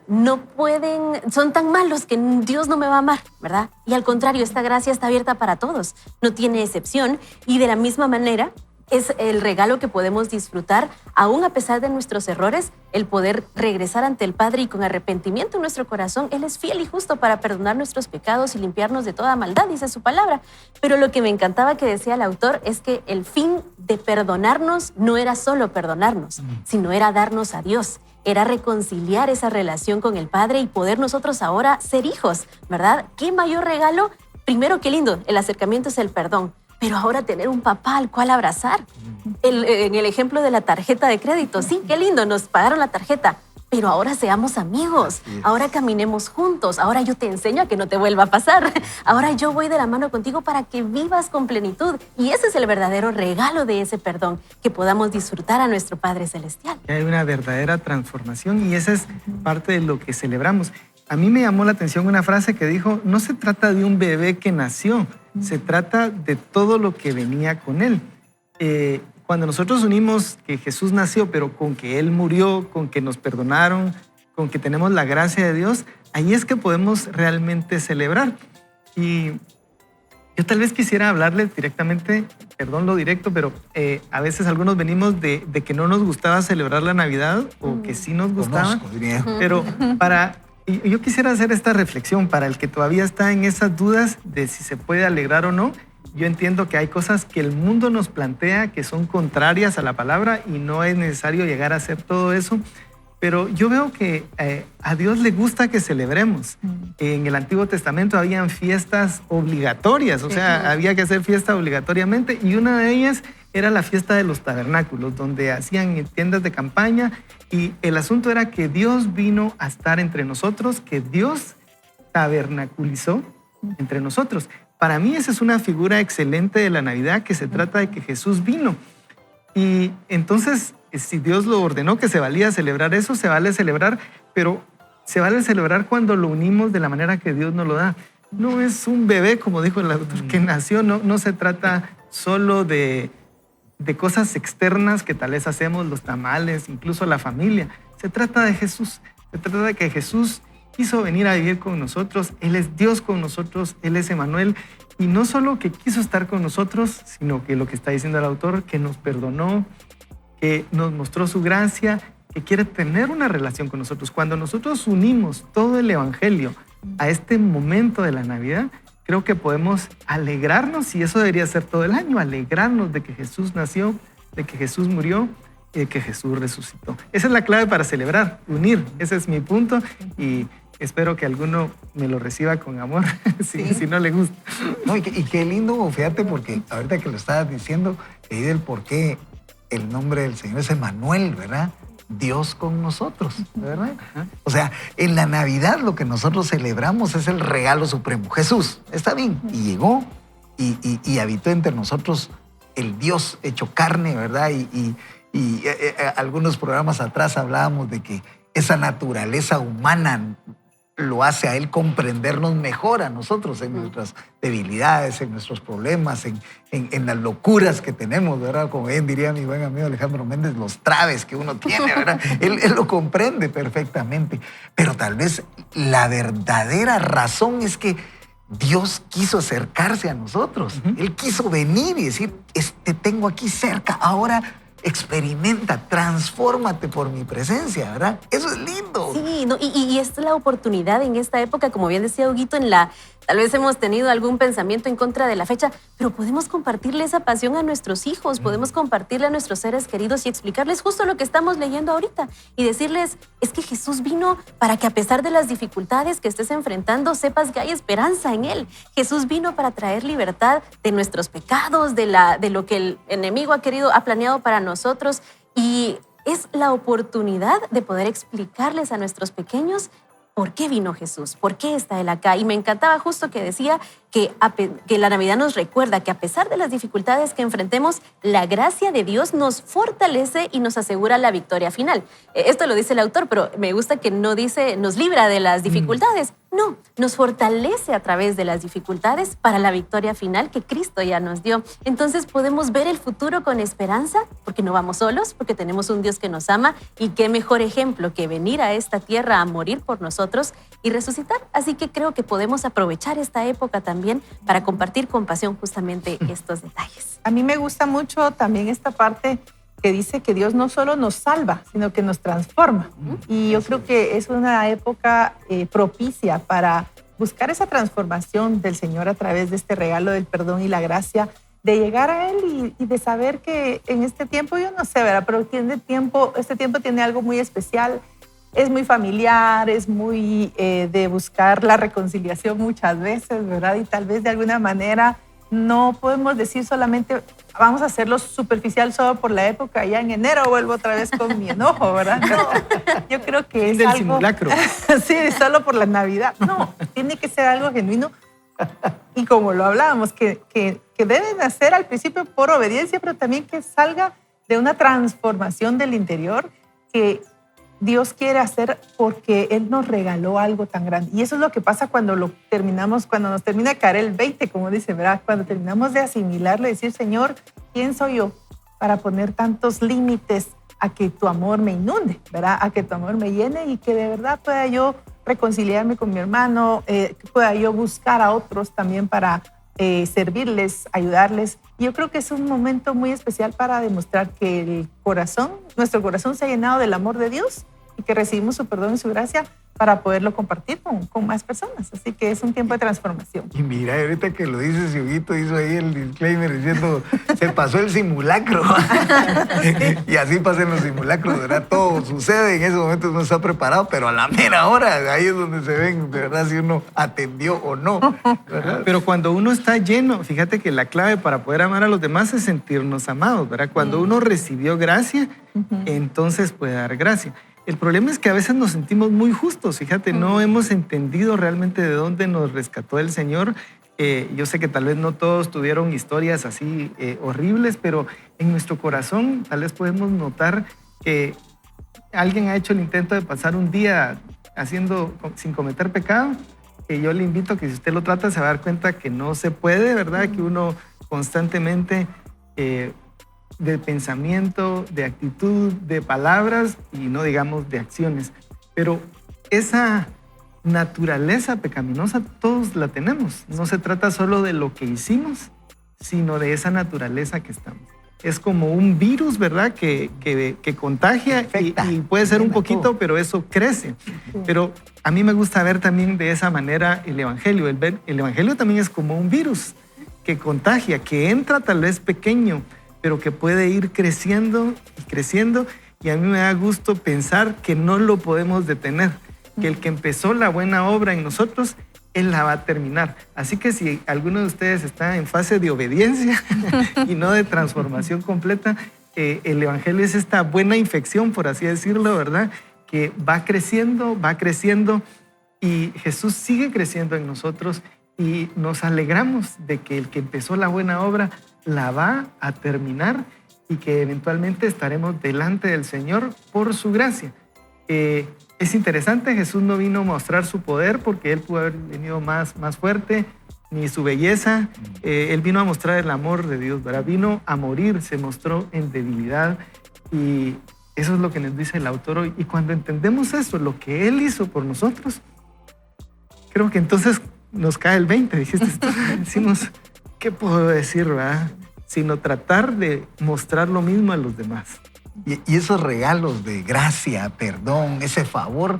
son tan malos que Dios no me va a amar, ¿verdad? Y al contrario, esta gracia está abierta para todos, no tiene excepción. Y de la misma manera, es el regalo que podemos disfrutar, aún a pesar de nuestros errores, el poder regresar ante el Padre y con arrepentimiento en nuestro corazón. Él es fiel y justo para perdonar nuestros pecados y limpiarnos de toda maldad, dice su palabra. Pero lo que me encantaba que decía el autor es que el fin de perdonarnos no era solo perdonarnos, sino era darnos a Dios. Era reconciliar esa relación con el Padre y poder nosotros ahora ser hijos, ¿verdad? ¿Qué mayor regalo? Primero, qué lindo, el acercamiento es el perdón. Pero ahora tener un papá al cual abrazar. En el ejemplo de la tarjeta de crédito, sí, qué lindo, nos pagaron la tarjeta, pero ahora seamos amigos, ahora caminemos juntos, ahora yo te enseño a que no te vuelva a pasar, ahora yo voy de la mano contigo para que vivas con plenitud. Y ese es el verdadero regalo de ese perdón, que podamos disfrutar a nuestro Padre Celestial. Hay una verdadera transformación y esa es parte de lo que celebramos. A mí me llamó la atención una frase que dijo, no se trata de un bebé que nació, se trata de todo lo que venía con él. Cuando nosotros unimos que Jesús nació, pero con que Él murió, con que nos perdonaron, con que tenemos la gracia de Dios, ahí es que podemos realmente celebrar. Y yo tal vez quisiera hablarles directamente, perdón lo directo, pero a veces algunos venimos de que no nos gustaba celebrar la Navidad o que sí nos gustaba. Conozco, diría. Pero yo quisiera hacer esta reflexión para el que todavía está en esas dudas de si se puede alegrar o no. Yo entiendo que hay cosas que el mundo nos plantea que son contrarias a la palabra y no es necesario llegar a hacer todo eso, pero yo veo que a Dios le gusta que celebremos. En el Antiguo Testamento habían fiestas obligatorias, o sea, había que hacer fiesta obligatoriamente, y una de ellas era la fiesta de los tabernáculos, donde hacían tiendas de campaña, y el asunto era que Dios vino a estar entre nosotros, que Dios tabernaculizó entre nosotros. Para mí esa es una figura excelente de la Navidad, que se trata de que Jesús vino. Y entonces, si Dios lo ordenó que se valía celebrar eso, se vale celebrar, pero se vale celebrar cuando lo unimos de la manera que Dios nos lo da. No es un bebé, como dijo el autor, que nació, no se trata solo de cosas externas que tal vez hacemos, los tamales, incluso la familia. Se trata de Jesús, se trata de que Jesús quiso venir a vivir con nosotros, Él es Dios con nosotros, Él es Emmanuel, y no solo que quiso estar con nosotros, sino que lo que está diciendo el autor, que nos perdonó, que nos mostró su gracia, que quiere tener una relación con nosotros. Cuando nosotros unimos todo el Evangelio a este momento de la Navidad, creo que podemos alegrarnos, y eso debería ser todo el año, alegrarnos de que Jesús nació, de que Jesús murió y de que Jesús resucitó. Esa es la clave para celebrar, unir. Ese es mi punto y espero que alguno me lo reciba con amor, si no le gusta. No, y qué lindo, fíjate, porque ahorita que lo estabas diciendo, leí del por qué el nombre del Señor es Emmanuel, ¿verdad? Dios con nosotros, ¿verdad? O sea, en la Navidad lo que nosotros celebramos es el regalo supremo. Jesús, está bien, y llegó y habitó entre nosotros el Dios hecho carne, ¿verdad? Y algunos programas atrás hablábamos de que esa naturaleza humana lo hace a Él comprendernos mejor a nosotros en nuestras debilidades, en nuestros problemas, en las locuras que tenemos, ¿verdad? Como bien diría mi buen amigo Alejandro Méndez, los traves que uno tiene, ¿verdad? Él lo comprende perfectamente. Pero tal vez la verdadera razón es que Dios quiso acercarse a nosotros. Él quiso venir y decir, te tengo aquí cerca, ahora experimenta, transfórmate por mi presencia, ¿verdad? Eso es lindo. Sí, no, y esta es la oportunidad en esta época, como bien decía Huguito, tal vez hemos tenido algún pensamiento en contra de la fecha, pero podemos compartirle esa pasión a nuestros hijos, podemos compartirle a nuestros seres queridos y explicarles justo lo que estamos leyendo ahorita y decirles, es que Jesús vino para que a pesar de las dificultades que estés enfrentando, sepas que hay esperanza en Él. Jesús vino para traer libertad de nuestros pecados, de lo que el enemigo ha planeado para nosotros, y es la oportunidad de poder explicarles a nuestros pequeños ¿por qué vino Jesús? ¿Por qué está Él acá? Y me encantaba justo que decía que la Navidad nos recuerda que a pesar de las dificultades que enfrentemos, la gracia de Dios nos fortalece y nos asegura la victoria final. Esto lo dice el autor, pero me gusta que no dice nos libra de las dificultades. No, nos fortalece a través de las dificultades para la victoria final que Cristo ya nos dio. Entonces podemos ver el futuro con esperanza porque no vamos solos, porque tenemos un Dios que nos ama y qué mejor ejemplo que venir a esta tierra a morir por nosotros y resucitar. Así que creo que podemos aprovechar esta época también para compartir con pasión justamente estos detalles. A mí me gusta mucho también esta parte que dice que Dios no solo nos salva, sino que nos transforma. Y yo creo que es una época propicia para buscar esa transformación del Señor a través de este regalo del perdón y la gracia, de llegar a Él y de saber que en este tiempo, yo no sé, ¿verdad? Pero este tiempo tiene algo muy especial. Es muy familiar, es muy de buscar la reconciliación muchas veces, ¿verdad? Y tal vez de alguna manera no podemos decir solamente vamos a hacerlo superficial solo por la época. Ya en enero vuelvo otra vez con mi enojo, ¿verdad? No, yo creo que es del algo... simulacro. Sí, solo por la Navidad. No, tiene que ser algo genuino. Y como lo hablábamos, que deben hacer al principio por obediencia, pero también que salga de una transformación del interior que Dios quiere hacer porque Él nos regaló algo tan grande. Y eso es lo que pasa cuando nos termina de caer el 20, como dice, ¿verdad? Cuando terminamos de asimilarlo y decir, Señor, ¿quién soy yo para poner tantos límites a que tu amor me inunde, ¿verdad? A que tu amor me llene y que de verdad pueda yo reconciliarme con mi hermano, que pueda yo buscar a otros también para servirles, ayudarles. Y yo creo que es un momento muy especial para demostrar que nuestro corazón se ha llenado del amor de Dios y que recibimos su perdón y su gracia para poderlo compartir con más personas. Así que es un tiempo de transformación. Y mira, ahorita que lo dices, Huguito hizo ahí el disclaimer diciendo, se pasó el simulacro. Y así pasan los simulacros, ¿verdad? Todo sucede, en ese momento uno está preparado, pero a la mera hora, ahí es donde se ven, de verdad, si uno atendió o no, ¿verdad? Pero cuando uno está lleno, fíjate que la clave para poder amar a los demás es sentirnos amados, ¿verdad? Cuando uno recibió gracia, entonces puede dar gracia. El problema es que a veces nos sentimos muy justos, fíjate, no hemos entendido realmente de dónde nos rescató el Señor. Yo sé que tal vez no todos tuvieron historias así horribles, pero en nuestro corazón tal vez podemos notar que alguien ha hecho el intento de pasar un día sin cometer pecado. Yo le invito a que si usted lo trata se va a dar cuenta que no se puede, ¿verdad? Que uno constantemente... de pensamiento, de actitud, de palabras y no digamos de acciones. Pero esa naturaleza pecaminosa todos la tenemos. No se trata solo de lo que hicimos, sino de esa naturaleza que estamos. Es como un virus, ¿verdad? Que contagia y puede ser un poquito, pero eso crece. Pero a mí me gusta ver también de esa manera el Evangelio. El Evangelio también es como un virus que contagia, que entra tal vez pequeño, pero que puede ir creciendo y creciendo, y a mí me da gusto pensar que no lo podemos detener, que el que empezó la buena obra en nosotros, Él la va a terminar. Así que si alguno de ustedes está en fase de obediencia y no de transformación completa, el Evangelio es esta buena infección, por así decirlo, ¿verdad? Que va creciendo, y Jesús sigue creciendo en nosotros, y nos alegramos de que el que empezó la buena obra la va a terminar y que eventualmente estaremos delante del Señor por su gracia. Es interesante, Jesús no vino a mostrar su poder porque Él pudo haber venido más fuerte, ni su belleza. Él vino a mostrar el amor de Dios, ¿verdad? Vino a morir, se mostró en debilidad, y eso es lo que nos dice el autor hoy. Y cuando entendemos eso, lo que Él hizo por nosotros, creo que entonces nos cae el 20, dijiste. Decimos, ¿qué puedo decir, verdad? Sino tratar de mostrar lo mismo a los demás. Y esos regalos de gracia, perdón, ese favor,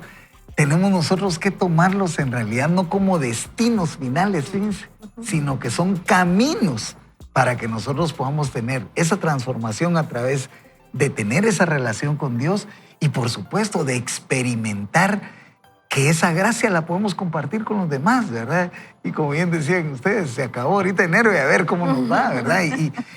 tenemos nosotros que tomarlos en realidad no como destinos finales, fíjense, sino que son caminos para que nosotros podamos tener esa transformación a través de tener esa relación con Dios y, por supuesto, de experimentar que esa gracia la podemos compartir con los demás, ¿verdad? Y como bien decían ustedes, se acabó ahorita enero y a ver cómo nos va, ¿verdad?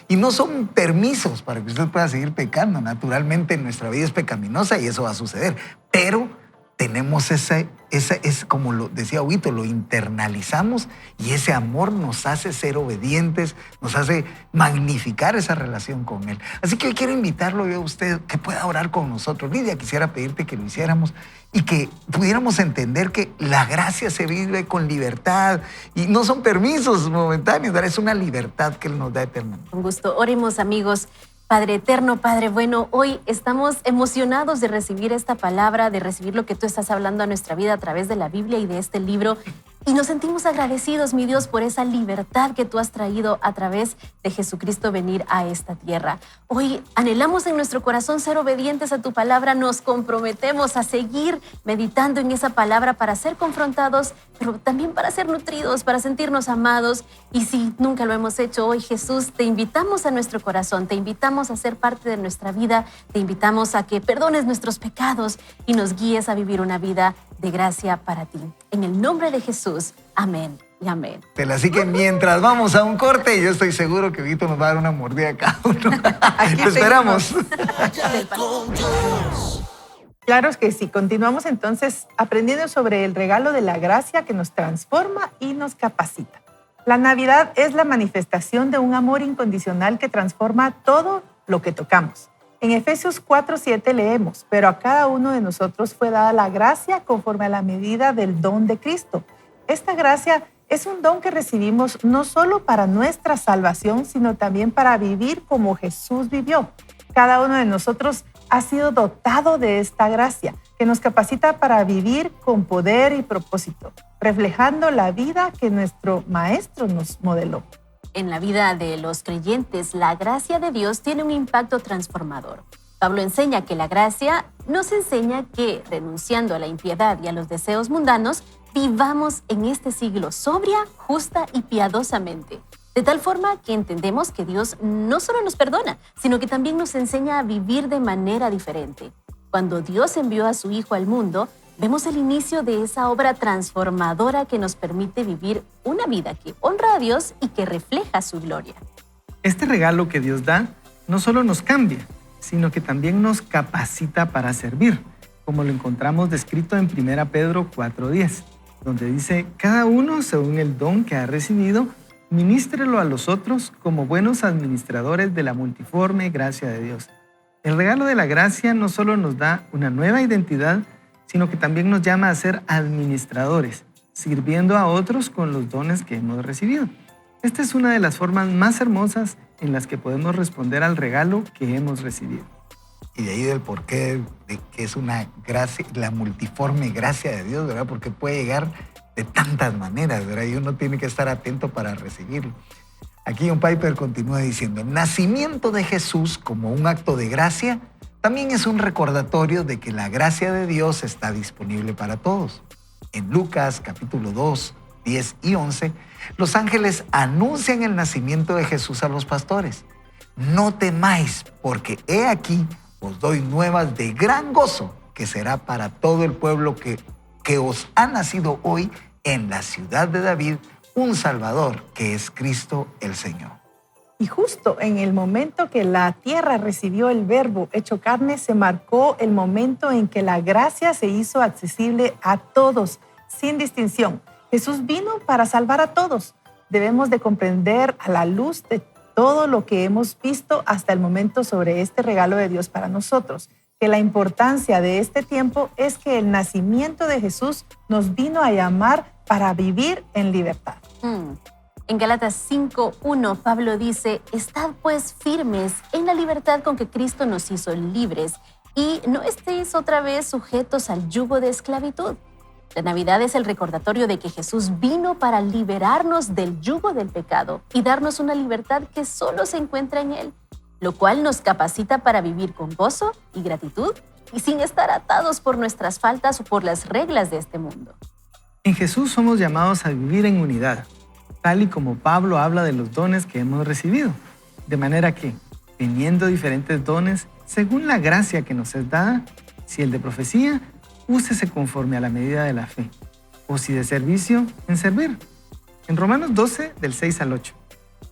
Y no son permisos para que usted pueda seguir pecando. Naturalmente nuestra vida es pecaminosa y eso va a suceder, pero tenemos tomamos es como lo decía Huguito, lo internalizamos y ese amor nos hace ser obedientes, nos hace magnificar esa relación con Él. Así que hoy quiero invitarlo yo a usted que pueda orar con nosotros. Lidia, quisiera pedirte que lo hiciéramos y que pudiéramos entender que la gracia se vive con libertad y no son permisos momentáneos, ¿verdad? Es una libertad que Él nos da eternamente. Con gusto. Oremos, amigos. Padre eterno, Padre bueno, hoy estamos emocionados de recibir esta palabra, de recibir lo que tú estás hablando a nuestra vida a través de la Biblia y de este libro. Y nos sentimos agradecidos, mi Dios, por esa libertad que tú has traído a través de Jesucristo venir a esta tierra. Hoy anhelamos en nuestro corazón ser obedientes a tu palabra, nos comprometemos a seguir meditando en esa palabra para ser confrontados, pero también para ser nutridos, para sentirnos amados. Y si nunca lo hemos hecho hoy, Jesús, te invitamos a nuestro corazón, te invitamos a ser parte de nuestra vida, te invitamos a que perdones nuestros pecados y nos guíes a vivir una vida de gracia para ti. En el nombre de Jesús, amén y amén. Así que mientras vamos a un corte, yo estoy seguro que Huguito nos va a dar una mordida a cada uno. Te esperamos. Claro que sí. Continuamos entonces aprendiendo sobre el regalo de la gracia que nos transforma y nos capacita. La Navidad es la manifestación de un amor incondicional que transforma todo lo que tocamos. En Efesios 4:7 leemos, pero a cada uno de nosotros fue dada la gracia conforme a la medida del don de Cristo. Esta gracia es un don que recibimos no solo para nuestra salvación, sino también para vivir como Jesús vivió. Cada uno de nosotros ha sido dotado de esta gracia, que nos capacita para vivir con poder y propósito, reflejando la vida que nuestro Maestro nos modeló. En la vida de los creyentes, la gracia de Dios tiene un impacto transformador. Pablo enseña que la gracia nos enseña que, renunciando a la impiedad y a los deseos mundanos, vivamos en este siglo sobria, justa y piadosamente. De tal forma que entendemos que Dios no solo nos perdona, sino que también nos enseña a vivir de manera diferente. Cuando Dios envió a su Hijo al mundo, vemos el inicio de esa obra transformadora que nos permite vivir una vida que honra a Dios y que refleja su gloria. Este regalo que Dios da no solo nos cambia, sino que también nos capacita para servir, como lo encontramos descrito en 1 Pedro 4:10, donde dice, cada uno según el don que ha recibido, ministrelo a los otros como buenos administradores de la multiforme gracia de Dios. El regalo de la gracia no solo nos da una nueva identidad, sino que también nos llama a ser administradores, sirviendo a otros con los dones que hemos recibido. Esta es una de las formas más hermosas en las que podemos responder al regalo que hemos recibido. Y de ahí del porqué de que es una gracia, la multiforme gracia de Dios, ¿verdad? Porque puede llegar de tantas maneras, ¿verdad? Y uno tiene que estar atento para recibirlo. Aquí John Piper continúa diciendo, el nacimiento de Jesús como un acto de gracia también es un recordatorio de que la gracia de Dios está disponible para todos. En Lucas capítulo 2, 10 y 11, los ángeles anuncian el nacimiento de Jesús a los pastores. No temáis, porque he aquí os doy nuevas de gran gozo, que será para todo el pueblo que os ha nacido hoy en la ciudad de David un Salvador, que es Cristo el Señor. Y justo en el momento que la tierra recibió el Verbo hecho carne, se marcó el momento en que la gracia se hizo accesible a todos, sin distinción. Jesús vino para salvar a todos. Debemos de comprender a la luz de todo lo que hemos visto hasta el momento sobre este regalo de Dios para nosotros, que la importancia de este tiempo es que el nacimiento de Jesús nos vino a llamar para vivir en libertad. En Gálatas 5:1, Pablo dice, estad pues firmes en la libertad con que Cristo nos hizo libres y no estéis otra vez sujetos al yugo de esclavitud. La Navidad es el recordatorio de que Jesús vino para liberarnos del yugo del pecado y darnos una libertad que solo se encuentra en Él, lo cual nos capacita para vivir con gozo y gratitud y sin estar atados por nuestras faltas o por las reglas de este mundo. En Jesús somos llamados a vivir en unidad, tal y como Pablo habla de los dones que hemos recibido. De manera que, teniendo diferentes dones, según la gracia que nos es dada, si el de profecía, úsese conforme a la medida de la fe, o si de servicio, en servir. En Romanos 12, del 6 al 8.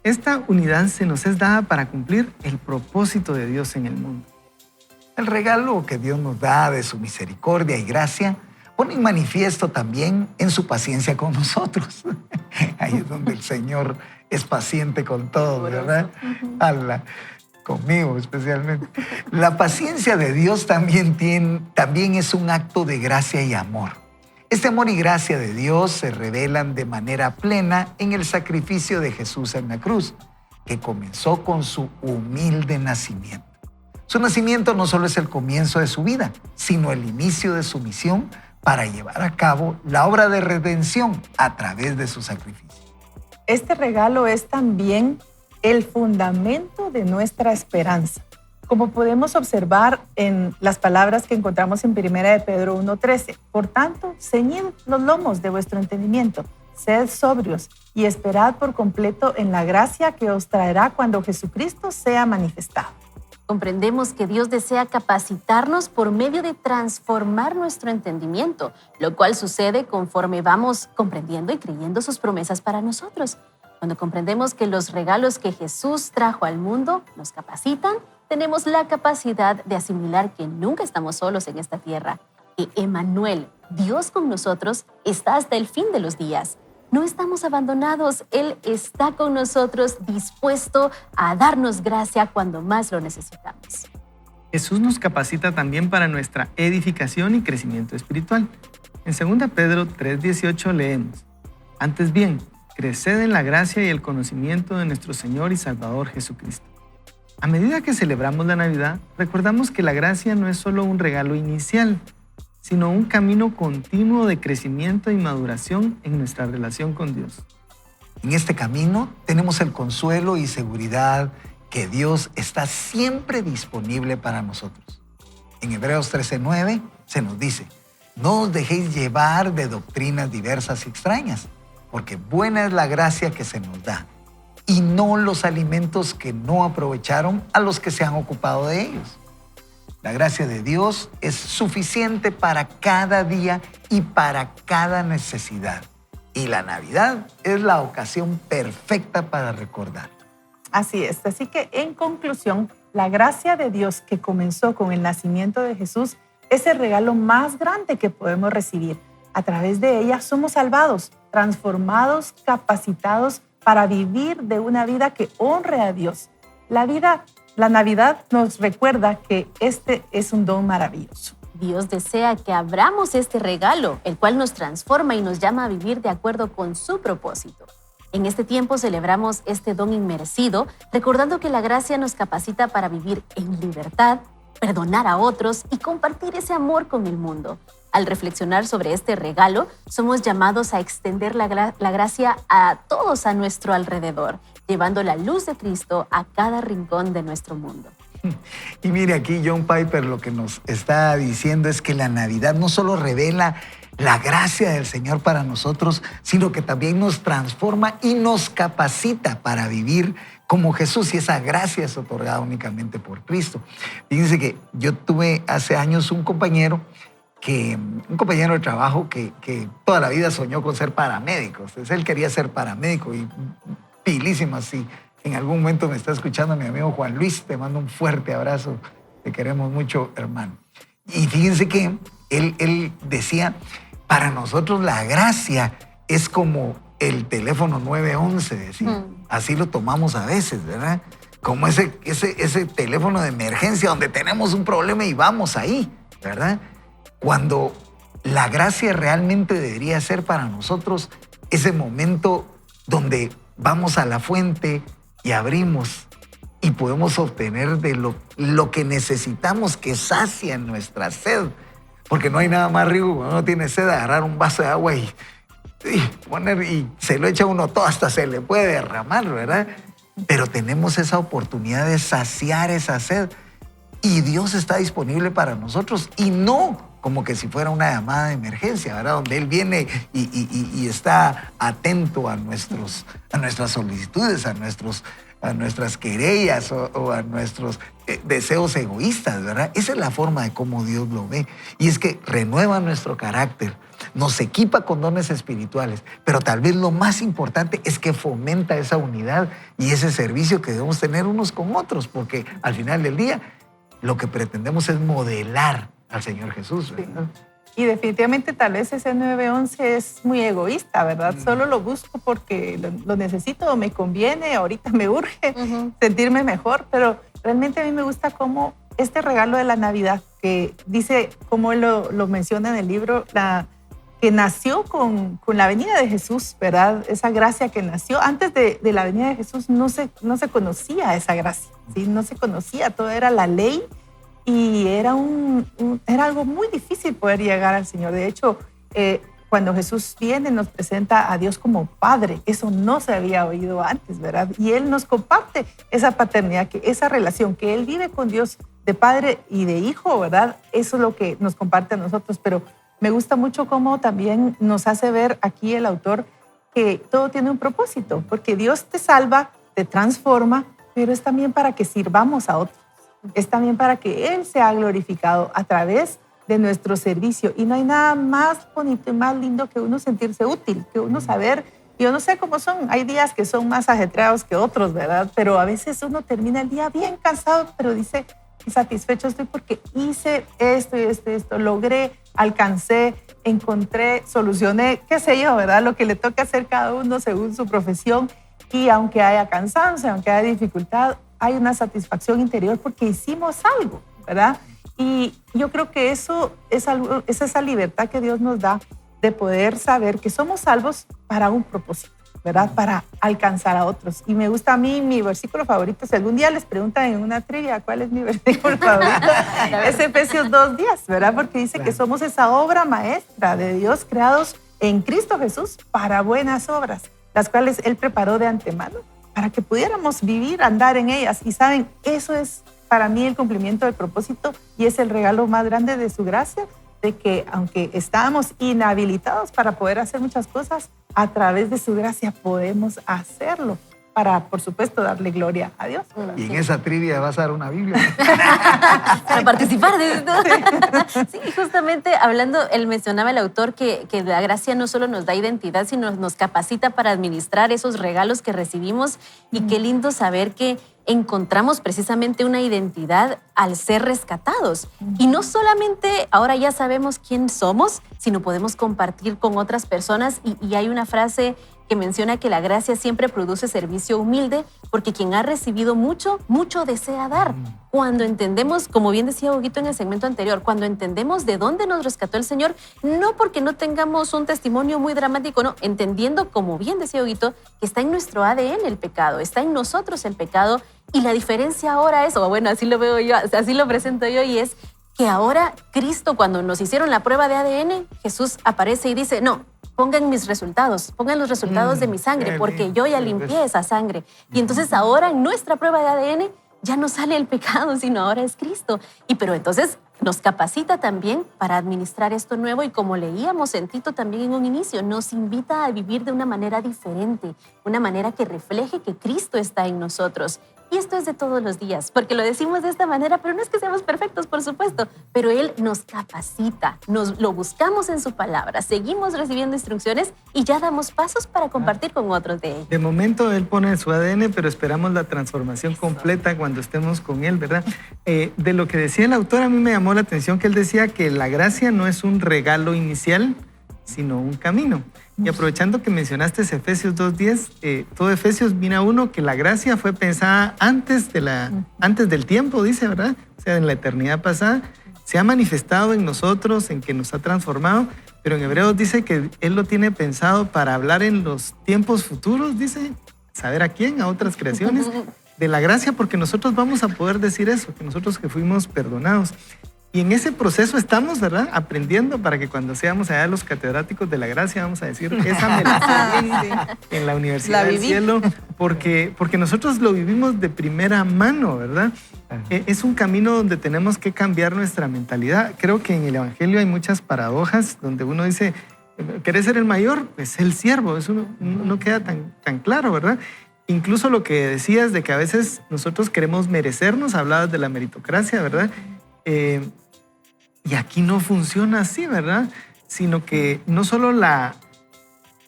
Esta unidad se nos es dada para cumplir el propósito de Dios en el mundo. El regalo que Dios nos da de su misericordia y gracia pone en manifiesto también en su paciencia con nosotros. Ahí es donde el Señor es paciente con todos, ¿verdad? Ala, conmigo especialmente. La paciencia de Dios también es un acto de gracia y amor. Este amor y gracia de Dios se revelan de manera plena en el sacrificio de Jesús en la cruz, que comenzó con su humilde nacimiento. Su nacimiento no solo es el comienzo de su vida, sino el inicio de su misión para llevar a cabo la obra de redención a través de su sacrificio. Este regalo es también el fundamento de nuestra esperanza, como podemos observar en las palabras que encontramos en 1 de Pedro 1:13. Por tanto, ceñid los lomos de vuestro entendimiento, sed sobrios y esperad por completo en la gracia que os traerá cuando Jesucristo sea manifestado. Comprendemos que Dios desea capacitarnos por medio de transformar nuestro entendimiento, lo cual sucede conforme vamos comprendiendo y creyendo sus promesas para nosotros. Cuando comprendemos que los regalos que Jesús trajo al mundo nos capacitan, tenemos la capacidad de asimilar que nunca estamos solos en esta tierra, que Emmanuel, Dios con nosotros, está hasta el fin de los días. No estamos abandonados, Él está con nosotros, dispuesto a darnos gracia cuando más lo necesitamos. Jesús nos capacita también para nuestra edificación y crecimiento espiritual. En 2 Pedro 3:18 leemos: Antes bien, creced en la gracia y el conocimiento de nuestro Señor y Salvador Jesucristo. A medida que celebramos la Navidad, recordamos que la gracia no es solo un regalo inicial, sino un camino continuo de crecimiento y maduración en nuestra relación con Dios. En este camino tenemos el consuelo y seguridad que Dios está siempre disponible para nosotros. En Hebreos 13:9 se nos dice: no os dejéis llevar de doctrinas diversas y extrañas, porque buena es la gracia que se nos da, y no los alimentos que no aprovecharon a los que se han ocupado de ellos. La gracia de Dios es suficiente para cada día y para cada necesidad. Y la Navidad es la ocasión perfecta para recordar. Así es. Así que, en conclusión, la gracia de Dios que comenzó con el nacimiento de Jesús es el regalo más grande que podemos recibir. A través de ella somos salvados, transformados, capacitados para vivir de una vida que honre a Dios. La Navidad nos recuerda que este es un don maravilloso. Dios desea que abramos este regalo, el cual nos transforma y nos llama a vivir de acuerdo con su propósito. En este tiempo celebramos este don inmerecido, recordando que la gracia nos capacita para vivir en libertad, perdonar a otros y compartir ese amor con el mundo. Al reflexionar sobre este regalo, somos llamados a extender la gracia a todos a nuestro alrededor, llevando la luz de Cristo a cada rincón de nuestro mundo. Y mire, aquí John Piper lo que nos está diciendo es que la Navidad no solo revela la gracia del Señor para nosotros, sino que también nos transforma y nos capacita para vivir como Jesús, y esa gracia es otorgada únicamente por Cristo. Fíjense que yo tuve hace años un compañero de trabajo que toda la vida soñó con ser paramédico. Entonces, él quería ser paramédico y pilísima. Si en algún momento me está escuchando mi amigo Juan Luis, te mando un fuerte abrazo. Te queremos mucho, hermano. Y fíjense que él decía, para nosotros la gracia es como el teléfono 911, decía. Así lo tomamos a veces, ¿verdad? Como ese teléfono de emergencia donde tenemos un problema y vamos ahí, ¿verdad? Cuando la gracia realmente debería ser para nosotros ese momento donde vamos a la fuente y abrimos y podemos obtener de lo que necesitamos, que sacia nuestra sed. Porque no hay nada más rico cuando uno tiene sed, agarrar un vaso de agua y se lo echa uno todo, hasta se le puede derramar, ¿verdad? Pero tenemos esa oportunidad de saciar esa sed y Dios está disponible para nosotros, y no como que si fuera una llamada de emergencia, ¿verdad? Donde Él viene y está atento a nuestras solicitudes, a nuestras querellas o a nuestros deseos egoístas, ¿verdad? Esa es la forma de cómo Dios lo ve. Y es que renueva nuestro carácter, nos equipa con dones espirituales, pero tal vez lo más importante es que fomenta esa unidad y ese servicio que debemos tener unos con otros, porque al final del día lo que pretendemos es modelar al Señor Jesús, ¿verdad? Y definitivamente tal vez ese 911 es muy egoísta, ¿verdad? Solo lo busco porque lo necesito o me conviene, ahorita me urge sentirme mejor, pero realmente a mí me gusta cómo este regalo de la Navidad, que dice, como él lo menciona en el libro, que nació con la venida de Jesús, ¿verdad? Esa gracia que nació. Antes de la venida de Jesús no se conocía esa gracia, ¿sí? No se conocía, todo era la ley y era algo muy difícil poder llegar al Señor. De hecho, cuando Jesús viene nos presenta a Dios como Padre. Eso no se había oído antes, ¿verdad? Y Él nos comparte esa paternidad, esa relación que Él vive con Dios de Padre y de Hijo, ¿verdad? Eso es lo que nos comparte a nosotros, pero me gusta mucho cómo también nos hace ver aquí el autor que todo tiene un propósito, porque Dios te salva, te transforma, pero es también para que sirvamos a otros. Es también para que Él sea glorificado a través de nuestro servicio. Y no hay nada más bonito y más lindo que uno sentirse útil, que uno saber, yo no sé cómo son, hay días que son más ajetreados que otros, ¿verdad? Pero a veces uno termina el día bien cansado, pero dice, satisfecho estoy porque hice esto y esto y esto, logré, alcancé, encontré, solucioné, qué sé yo, ¿verdad? Lo que le toca hacer cada uno según su profesión. Y aunque haya cansancio, aunque haya dificultad, hay una satisfacción interior porque hicimos algo, ¿verdad? Y yo creo que eso es esa libertad que Dios nos da de poder saber que somos salvos para un propósito, ¿verdad? Para alcanzar a otros. Y me gusta a mí, mi versículo favorito, si algún día les preguntan en una trivia cuál es mi versículo favorito, es Efesios 2:10, ¿verdad? Porque dice que somos esa obra maestra de Dios creados en Cristo Jesús para buenas obras, las cuales Él preparó de antemano para que pudiéramos vivir, andar en ellas. Y saben, eso es para mí el cumplimiento del propósito y es el regalo más grande de su gracia, de que aunque estábamos inhabilitados para poder hacer muchas cosas, a través de su gracia podemos hacerlo para, por supuesto, darle gloria a Dios. Y en esa trivia vas a dar una Biblia. Para participar de esto. Sí, justamente hablando, él mencionaba el autor que la gracia no solo nos da identidad, sino nos capacita para administrar esos regalos que recibimos. Y qué lindo saber que encontramos precisamente una identidad al ser rescatados. Y no solamente ahora ya sabemos quién somos, sino podemos compartir con otras personas. Y hay una frase que menciona que la gracia siempre produce servicio humilde, porque quien ha recibido mucho, mucho desea dar. Cuando entendemos, como bien decía Huguito en el segmento anterior, cuando entendemos de dónde nos rescató el Señor, no porque no tengamos un testimonio muy dramático, no, entendiendo, como bien decía Huguito, que está en nuestro ADN el pecado, está en nosotros el pecado, y la diferencia ahora es, o bueno, así lo veo yo, así lo presento yo, y es que ahora Cristo, cuando nos hicieron la prueba de ADN, Jesús aparece y dice, no, pongan mis resultados, pongan los resultados de mi sangre, porque yo ya limpié esa sangre. Y entonces ahora en nuestra prueba de ADN ya no sale el pecado, sino ahora es Cristo. Pero entonces nos capacita también para administrar esto nuevo y como leíamos en Tito también en un inicio, nos invita a vivir de una manera diferente, una manera que refleje que Cristo está en nosotros. Y esto es de todos los días, porque lo decimos de esta manera, pero no es que seamos perfectos, por supuesto, pero Él nos capacita, lo buscamos en su palabra, seguimos recibiendo instrucciones y ya damos pasos para compartir con otros de ellos. De momento Él pone su ADN, pero esperamos la transformación completa cuando estemos con Él, ¿verdad? De lo que decía el autor, a mí me llamó la atención que él decía que la gracia no es un regalo inicial, sino un camino. Y aprovechando que mencionaste Efesios 2:10, todo Efesios mira uno que la gracia fue pensada antes del tiempo, dice, ¿verdad? O sea, en la eternidad pasada, se ha manifestado en nosotros, en que nos ha transformado, pero en Hebreos dice que Él lo tiene pensado para hablar en los tiempos futuros, dice, saber a quién, a otras creaciones, de la gracia, porque nosotros vamos a poder decir eso, que nosotros que fuimos perdonados. Y en ese proceso estamos, ¿verdad? Aprendiendo para que cuando seamos allá los catedráticos de la gracia vamos a decir, esa me la sé en la Universidad del Cielo, porque nosotros lo vivimos de primera mano, ¿verdad? Es un camino donde tenemos que cambiar nuestra mentalidad. Creo que en el Evangelio hay muchas paradojas donde uno dice, ¿querés ser el mayor? Pues el siervo, eso no queda tan claro, ¿verdad? Incluso lo que decías de que a veces nosotros queremos merecernos, hablabas de la meritocracia, ¿verdad? Y aquí no funciona así, ¿verdad? Sino que no solo la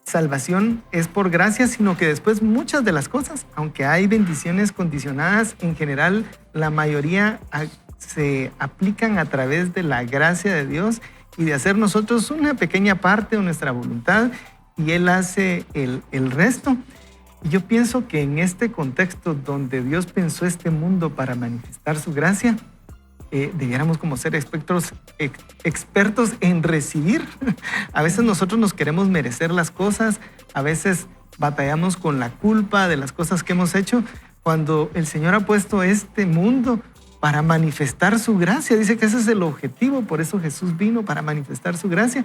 salvación es por gracia, sino que después muchas de las cosas, aunque hay bendiciones condicionadas, en general la mayoría se aplican a través de la gracia de Dios y de hacer nosotros una pequeña parte de nuestra voluntad y Él hace el resto. Y yo pienso que en este contexto donde Dios pensó este mundo para manifestar su gracia, debiéramos como ser expertos en recibir. A veces nosotros nos queremos merecer las cosas, a veces batallamos con la culpa de las cosas que hemos hecho, cuando el Señor ha puesto este mundo para manifestar su gracia. Dice que ese es el objetivo, por eso Jesús vino, para manifestar su gracia.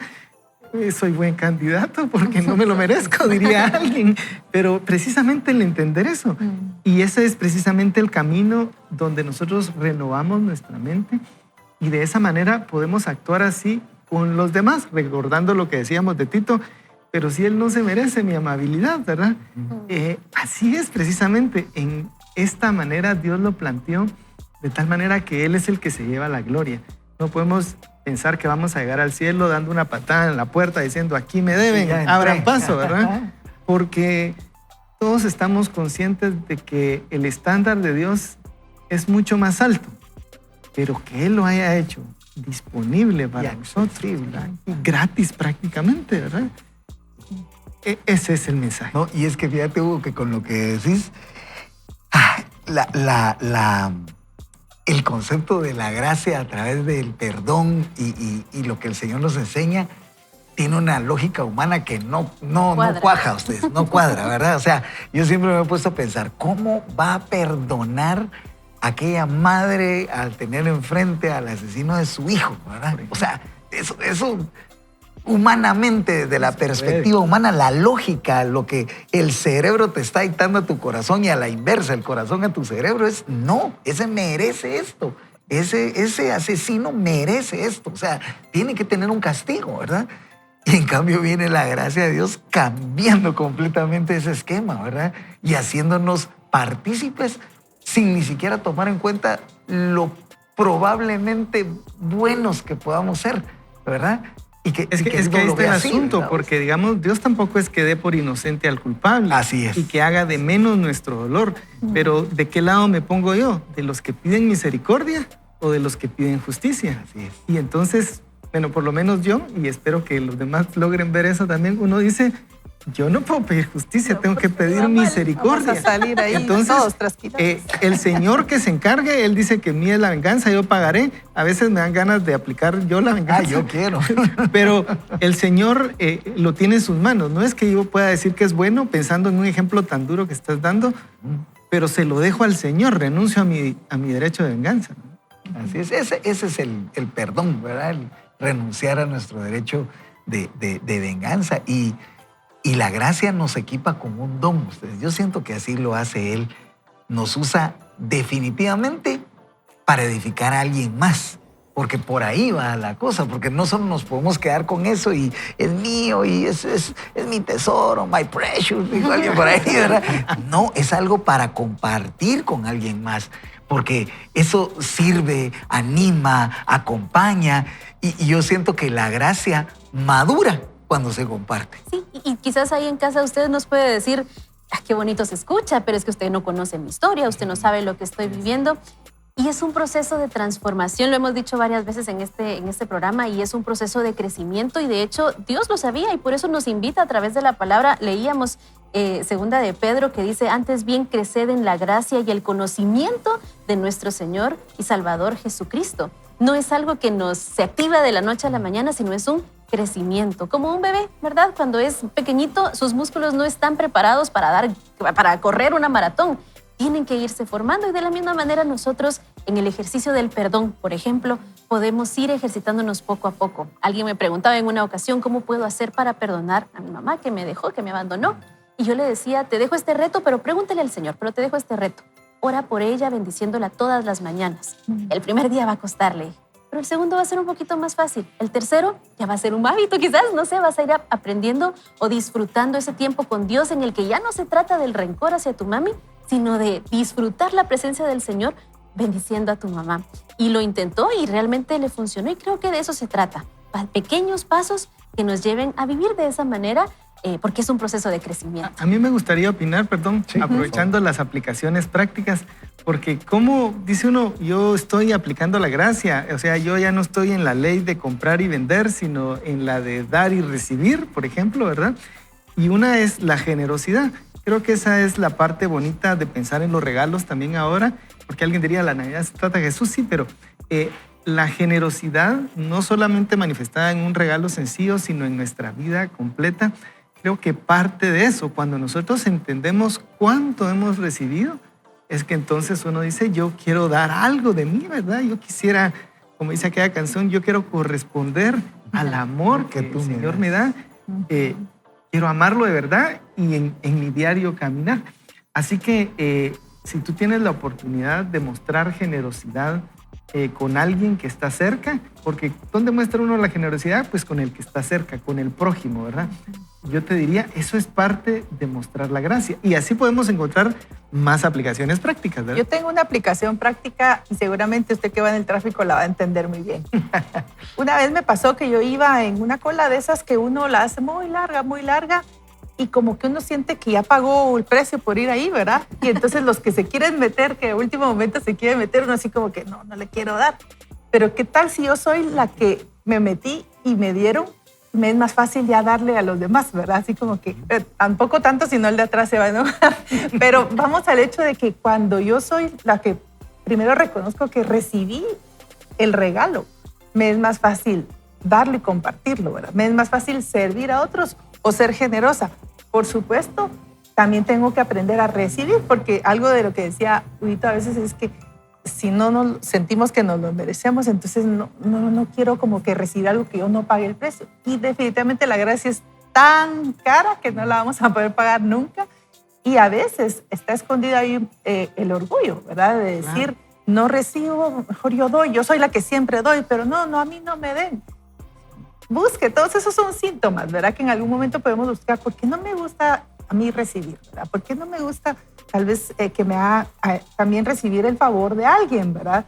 Soy buen candidato porque no me lo merezco, diría alguien, pero precisamente el entender eso. Y ese es precisamente el camino donde nosotros renovamos nuestra mente y de esa manera podemos actuar así con los demás, recordando lo que decíamos de Tito, pero si él no se merece mi amabilidad, ¿verdad? Así es precisamente, en esta manera Dios lo planteó de tal manera que Él es el que se lleva la gloria. No podemos pensar que vamos a llegar al cielo dando una patada en la puerta diciendo aquí me deben, abran paso, ¿verdad? Porque todos estamos conscientes de que el estándar de Dios es mucho más alto, pero que Él lo haya hecho disponible para nosotros, ¿verdad? Y gratis prácticamente, ¿verdad? Ese es el mensaje. No, y es que fíjate, Hugo, que con lo que decís, el concepto de la gracia a través del perdón y lo que el Señor nos enseña tiene una lógica humana que no cuaja a ustedes, no cuadra, ¿verdad? O sea, yo siempre me he puesto a pensar, ¿cómo va a perdonar aquella madre al tener enfrente al asesino de su hijo, ¿verdad? O sea, eso humanamente, desde la perspectiva humana, la lógica, lo que el cerebro te está dictando a tu corazón y a la inversa, el corazón a tu cerebro es, no, ese merece esto, ese asesino merece esto, o sea, tiene que tener un castigo, ¿verdad? Y en cambio viene la gracia de Dios cambiando completamente ese esquema, ¿verdad? Y haciéndonos partícipes sin ni siquiera tomar en cuenta lo probablemente buenos que podamos ser, ¿verdad? Es que ahí está el asunto, ¿verdad? Porque digamos, Dios tampoco es que dé por inocente al culpable. Así es. Y que haga de menos nuestro dolor. Pero ¿de qué lado me pongo yo? ¿De los que piden misericordia o de los que piden justicia? Así es. Y entonces, bueno, por lo menos yo, y espero que los demás logren ver eso también, uno dice, yo no puedo pedir justicia, tengo que pedir misericordia. Vamos a salir ahí. Entonces, todos trasquilados. el Señor que se encargue, Él dice que mía es la venganza, yo pagaré. A veces me dan ganas de aplicar yo la venganza. Yo quiero. Pero el Señor lo tiene en sus manos. No es que yo pueda decir que es bueno pensando en un ejemplo tan duro que estás dando, pero se lo dejo al Señor, renuncio a mi derecho de venganza. Así es, ese es el perdón, ¿verdad? El renunciar a nuestro derecho de venganza. Y la gracia nos equipa con un don. Yo siento que así lo hace Él. Nos usa definitivamente para edificar a alguien más. Porque por ahí va la cosa. Porque no solo nos podemos quedar con eso y es mío y es mi tesoro, my precious, dijo alguien por ahí, ¿verdad? No, es algo para compartir con alguien más. Porque eso sirve, anima, acompaña. Y yo siento que la gracia madura cuando se comparte. Sí, y quizás ahí en casa usted nos puede decir, qué bonito se escucha, pero es que usted no conoce mi historia, usted no sabe lo que estoy viviendo. Y es un proceso de transformación, lo hemos dicho varias veces en este programa, y es un proceso de crecimiento, y de hecho Dios lo sabía y por eso nos invita a través de la palabra. Leíamos segunda de Pedro que dice, antes bien creced en la gracia y el conocimiento de nuestro Señor y Salvador Jesucristo. No es algo que se activa de la noche a la mañana, sino es un crecimiento, como un bebé, ¿verdad? Cuando es pequeñito, sus músculos no están preparados para correr una maratón. Tienen que irse formando, y de la misma manera nosotros en el ejercicio del perdón, por ejemplo, podemos ir ejercitándonos poco a poco. Alguien me preguntaba en una ocasión, ¿cómo puedo hacer para perdonar a mi mamá que me dejó, que me abandonó? Y yo le decía, te dejo este reto, pero pregúntale al Señor, pero te dejo este reto. Ora por ella bendiciéndola todas las mañanas. El primer día va a costarle, pero el segundo va a ser un poquito más fácil. El tercero ya va a ser un hábito, quizás, no sé, vas a ir aprendiendo o disfrutando ese tiempo con Dios en el que ya no se trata del rencor hacia tu mami, sino de disfrutar la presencia del Señor bendiciendo a tu mamá. Y lo intentó y realmente le funcionó, y creo que de eso se trata. Pequeños pasos que nos lleven a vivir de esa manera porque es un proceso de crecimiento. A mí me gustaría opinar, perdón, Sí, aprovechando las aplicaciones prácticas, porque como dice uno, yo estoy aplicando la gracia, o sea, yo ya no estoy en la ley de comprar y vender, sino en la de dar y recibir, por ejemplo, ¿verdad? Y una es la generosidad. Creo que esa es la parte bonita de pensar en los regalos también ahora, porque alguien diría, la Navidad se trata de Jesús, sí, pero la generosidad no solamente manifestada en un regalo sencillo, sino en nuestra vida completa. Creo que parte de eso, cuando nosotros entendemos cuánto hemos recibido, es que entonces uno dice, yo quiero dar algo de mí, ¿verdad? Yo quisiera, como dice aquella canción, yo quiero corresponder al amor que el Señor me da. Quiero amarlo de verdad y en mi diario caminar. Así que si tú tienes la oportunidad de mostrar generosidad con alguien que está cerca, porque ¿dónde muestra uno la generosidad? Pues con el que está cerca, con el prójimo, ¿verdad? Yo te diría, eso es parte de mostrar la gracia. Y así podemos encontrar más aplicaciones prácticas, ¿verdad? Yo tengo una aplicación práctica y seguramente usted que va en el tráfico la va a entender muy bien. Una vez me pasó que yo iba en una cola de esas que uno la hace muy larga, y como que uno siente que ya pagó el precio por ir ahí, ¿verdad? Y entonces los que se quieren meter, que a último momento se quieren meter, uno así como que no le quiero dar. Pero ¿qué tal si yo soy la que me metí y me dieron? Me es más fácil ya darle a los demás, ¿verdad? Así como que tampoco tanto, sino el de atrás se va a enojar. Pero vamos al hecho de que cuando yo soy la que primero reconozco que recibí el regalo, me es más fácil darlo y compartirlo, ¿verdad? Me es más fácil servir a otros o ser generosa. Por supuesto, también tengo que aprender a recibir, porque algo de lo que decía Udito a veces es que si no nos sentimos que nos lo merecemos, entonces no quiero como que recibir algo que yo no pague el precio. Y definitivamente la gracia es tan cara que no la vamos a poder pagar nunca. Y a veces está escondido ahí el orgullo, ¿verdad? De decir, no recibo, mejor yo doy, yo soy la que siempre doy, pero no, a mí no me den. Busque, todos esos son síntomas, ¿verdad? Que en algún momento podemos buscar, ¿por qué no me gusta a mí recibir, ¿verdad? ¿Por qué no me gusta tal vez que me haga también recibir el favor de alguien, ¿verdad?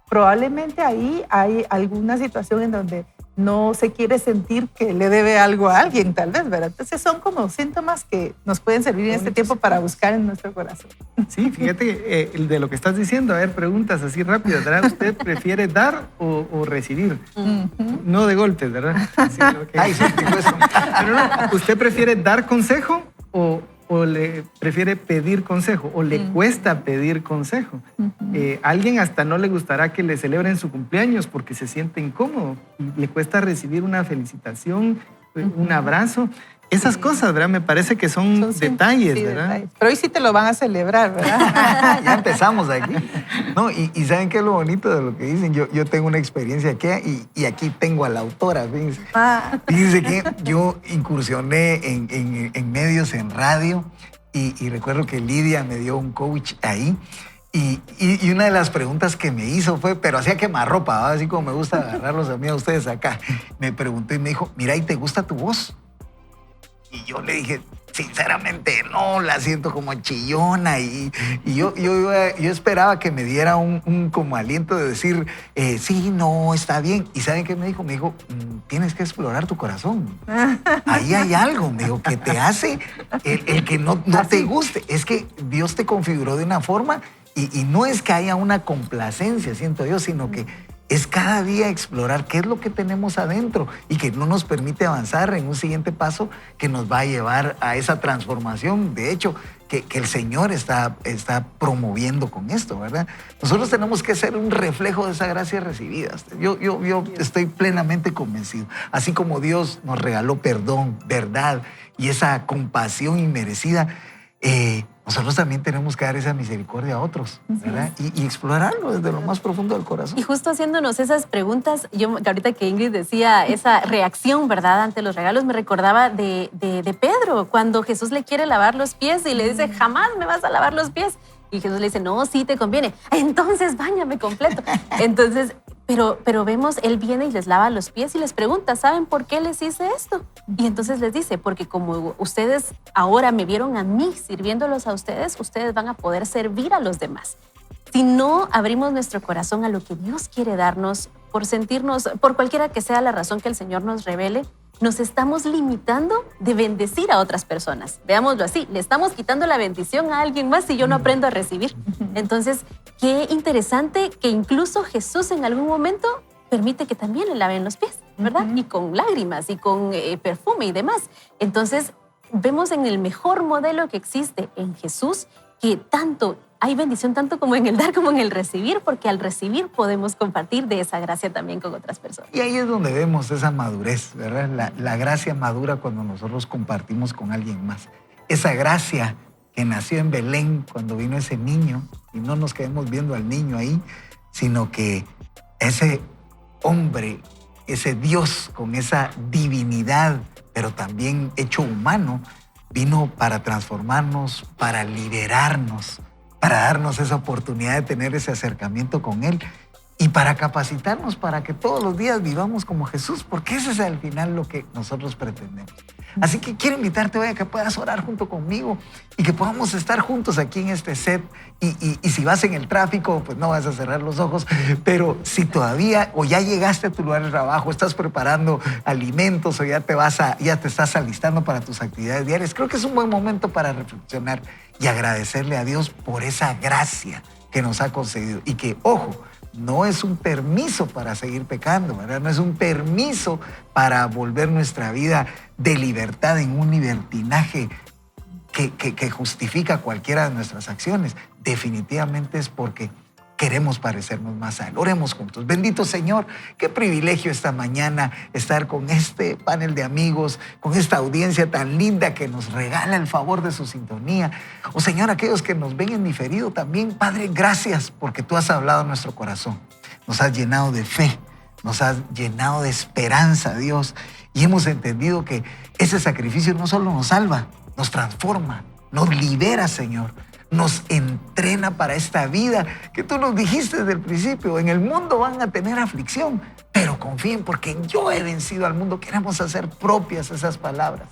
Probablemente ahí hay alguna situación en donde no se quiere sentir que le debe algo a alguien, tal vez, ¿verdad? Entonces son como síntomas que nos pueden servir en este tiempo para buscar en nuestro corazón. Sí, fíjate de lo que estás diciendo. A ver, preguntas así rápidas, ¿verdad? ¿Usted prefiere dar o recibir? No de golpes, ¿verdad? Sí, Ay, sí, digo eso. Pero no, ¿usted prefiere dar consejo o le prefiere pedir consejo o le cuesta pedir consejo? Alguien hasta no le gustará que le celebren su cumpleaños porque se siente incómodo y le cuesta recibir una felicitación, un abrazo. Esas cosas, ¿verdad? Me parece que son detalles, sí, ¿verdad? Detalles. Pero hoy sí te lo van a celebrar, ¿verdad? Ya empezamos aquí. No, y ¿saben qué es lo bonito de lo que dicen? Yo tengo una experiencia aquí y aquí tengo a la autora, fíjense. Fíjense que yo incursioné en medios, en radio, y recuerdo que Lidia me dio un coach ahí. Y una de las preguntas que me hizo fue, pero hacía quemarropa, ¿verdad? Así como me gusta agarrarlos a mí a ustedes acá. Me preguntó y me dijo, mira, ¿y te gusta tu voz? Y yo le dije, sinceramente, no, la siento como chillona. Y yo esperaba que me diera un como aliento de decir, sí, no, está bien. ¿Y saben qué me dijo? Me dijo, tienes que explorar tu corazón. Ahí hay algo, me dijo, que te hace el que no te guste. Es que Dios te configuró de una forma y no es que haya una complacencia, siento yo, sino que es cada día explorar qué es lo que tenemos adentro y que no nos permite avanzar en un siguiente paso que nos va a llevar a esa transformación, de hecho, que el Señor está promoviendo con esto, ¿verdad? Nosotros tenemos que ser un reflejo de esa gracia recibida. Yo estoy plenamente convencido. Así como Dios nos regaló perdón, verdad y esa compasión inmerecida, nosotros también tenemos que dar esa misericordia a otros, ¿verdad? Y explorarlo desde lo más profundo del corazón. Y justo haciéndonos esas preguntas, yo ahorita que Ingrid decía esa reacción, ¿verdad?, ante los regalos, me recordaba de Pedro, cuando Jesús le quiere lavar los pies y le dice, jamás me vas a lavar los pies. Y Jesús le dice, no, sí te conviene. Entonces, báñame completo. Entonces, pero vemos, él viene y les lava los pies y les pregunta, ¿saben por qué les hice esto? Y entonces les dice, porque como ustedes ahora me vieron a mí sirviéndolos a ustedes, ustedes van a poder servir a los demás. Si no abrimos nuestro corazón a lo que Dios quiere darnos, por sentirnos, por cualquiera que sea la razón que el Señor nos revele, nos estamos limitando de bendecir a otras personas. Veámoslo así, le estamos quitando la bendición a alguien más si yo no aprendo a recibir. Entonces, qué interesante que incluso Jesús en algún momento permite que también le laven los pies, ¿verdad? Y con lágrimas y con perfume y demás. Entonces, vemos en el mejor modelo que existe en Jesús que hay bendición tanto como en el dar como en el recibir, porque al recibir podemos compartir de esa gracia también con otras personas. Y ahí es donde vemos esa madurez, ¿verdad? La gracia madura cuando nosotros compartimos con alguien más. Esa gracia que nació en Belén cuando vino ese niño, y no nos quedemos viendo al niño ahí, sino que ese hombre, ese Dios con esa divinidad, pero también hecho humano, vino para transformarnos, para liberarnos, para darnos esa oportunidad de tener ese acercamiento con Él y para capacitarnos para que todos los días vivamos como Jesús, porque ese es al final lo que nosotros pretendemos. Así que quiero invitarte hoy a que puedas orar junto conmigo y que podamos estar juntos aquí en este set. Y si vas en el tráfico, pues no vas a cerrar los ojos, pero si todavía o ya llegaste a tu lugar de trabajo, estás preparando alimentos o ya te estás alistando para tus actividades diarias, creo que es un buen momento para reflexionar y agradecerle a Dios por esa gracia que nos ha concedido y que, ojo, no es un permiso para seguir pecando, ¿verdad? No es un permiso para volver nuestra vida de libertad en un libertinaje que justifica cualquiera de nuestras acciones. Definitivamente es porque queremos parecernos más a Él. Oremos juntos. Bendito Señor, qué privilegio esta mañana estar con este panel de amigos, con esta audiencia tan linda que nos regala el favor de su sintonía. Oh Señor, aquellos que nos ven en diferido también, Padre, gracias porque tú has hablado a nuestro corazón. Nos has llenado de fe, nos has llenado de esperanza, Dios, y hemos entendido que ese sacrificio no solo nos salva, nos transforma, nos libera, Señor. Nos entrena para esta vida que tú nos dijiste desde el principio. En el mundo van a tener aflicción, pero confíen porque yo he vencido al mundo. Queremos hacer propias esas palabras.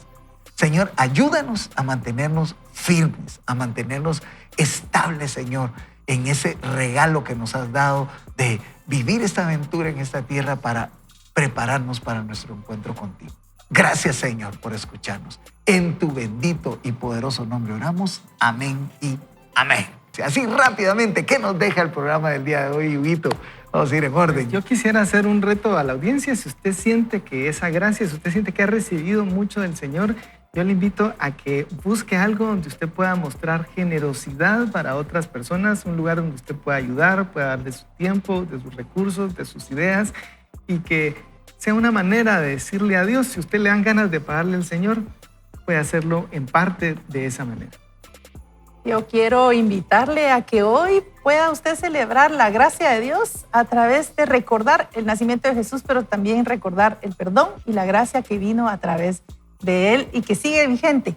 Señor, ayúdanos a mantenernos firmes, a mantenernos estables, Señor, en ese regalo que nos has dado de vivir esta aventura en esta tierra para prepararnos para nuestro encuentro contigo. Gracias, Señor, por escucharnos. En tu bendito y poderoso nombre oramos. Amén y amén. Así rápidamente, ¿qué nos deja el programa del día de hoy, Huguito? Vamos a ir en orden. Yo quisiera hacer un reto a la audiencia. Si usted siente que esa gracia, si usted siente que ha recibido mucho del Señor, yo le invito a que busque algo donde usted pueda mostrar generosidad para otras personas, un lugar donde usted pueda ayudar, pueda dar de su tiempo, de sus recursos, de sus ideas, y que sea una manera de decirle a Dios, si usted le dan ganas de pagarle al Señor, puede hacerlo en parte de esa manera. Yo quiero invitarle a que hoy pueda usted celebrar la gracia de Dios a través de recordar el nacimiento de Jesús, pero también recordar el perdón y la gracia que vino a través de Él y que sigue vigente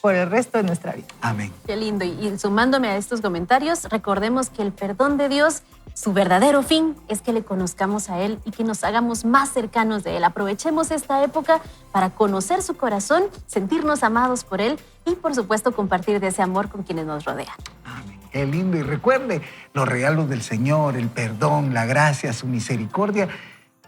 por el resto de nuestra vida. Amén. Qué lindo. Y sumándome a estos comentarios, recordemos que el perdón de Dios, su verdadero fin es que le conozcamos a Él y que nos hagamos más cercanos de Él. Aprovechemos esta época para conocer su corazón, sentirnos amados por Él y, por supuesto, compartir de ese amor con quienes nos rodean. Amén. Qué lindo. Y recuerde los regalos del Señor, el perdón, la gracia, su misericordia.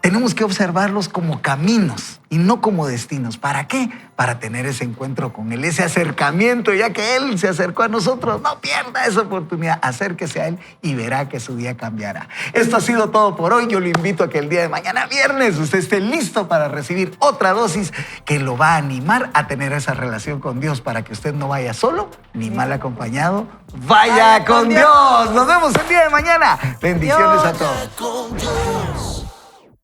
Tenemos que observarlos como caminos y no como destinos. ¿Para qué? Para tener ese encuentro con Él, ese acercamiento, ya que Él se acercó a nosotros. No pierda esa oportunidad, acérquese a Él y verá que su día cambiará. Esto ha sido todo por hoy. Yo lo invito a que el día de mañana, viernes, usted esté listo para recibir otra dosis que lo va a animar a tener esa relación con Dios para que usted no vaya solo ni mal acompañado. ¡Vaya con Dios! Nos vemos el día de mañana. Bendiciones a todos.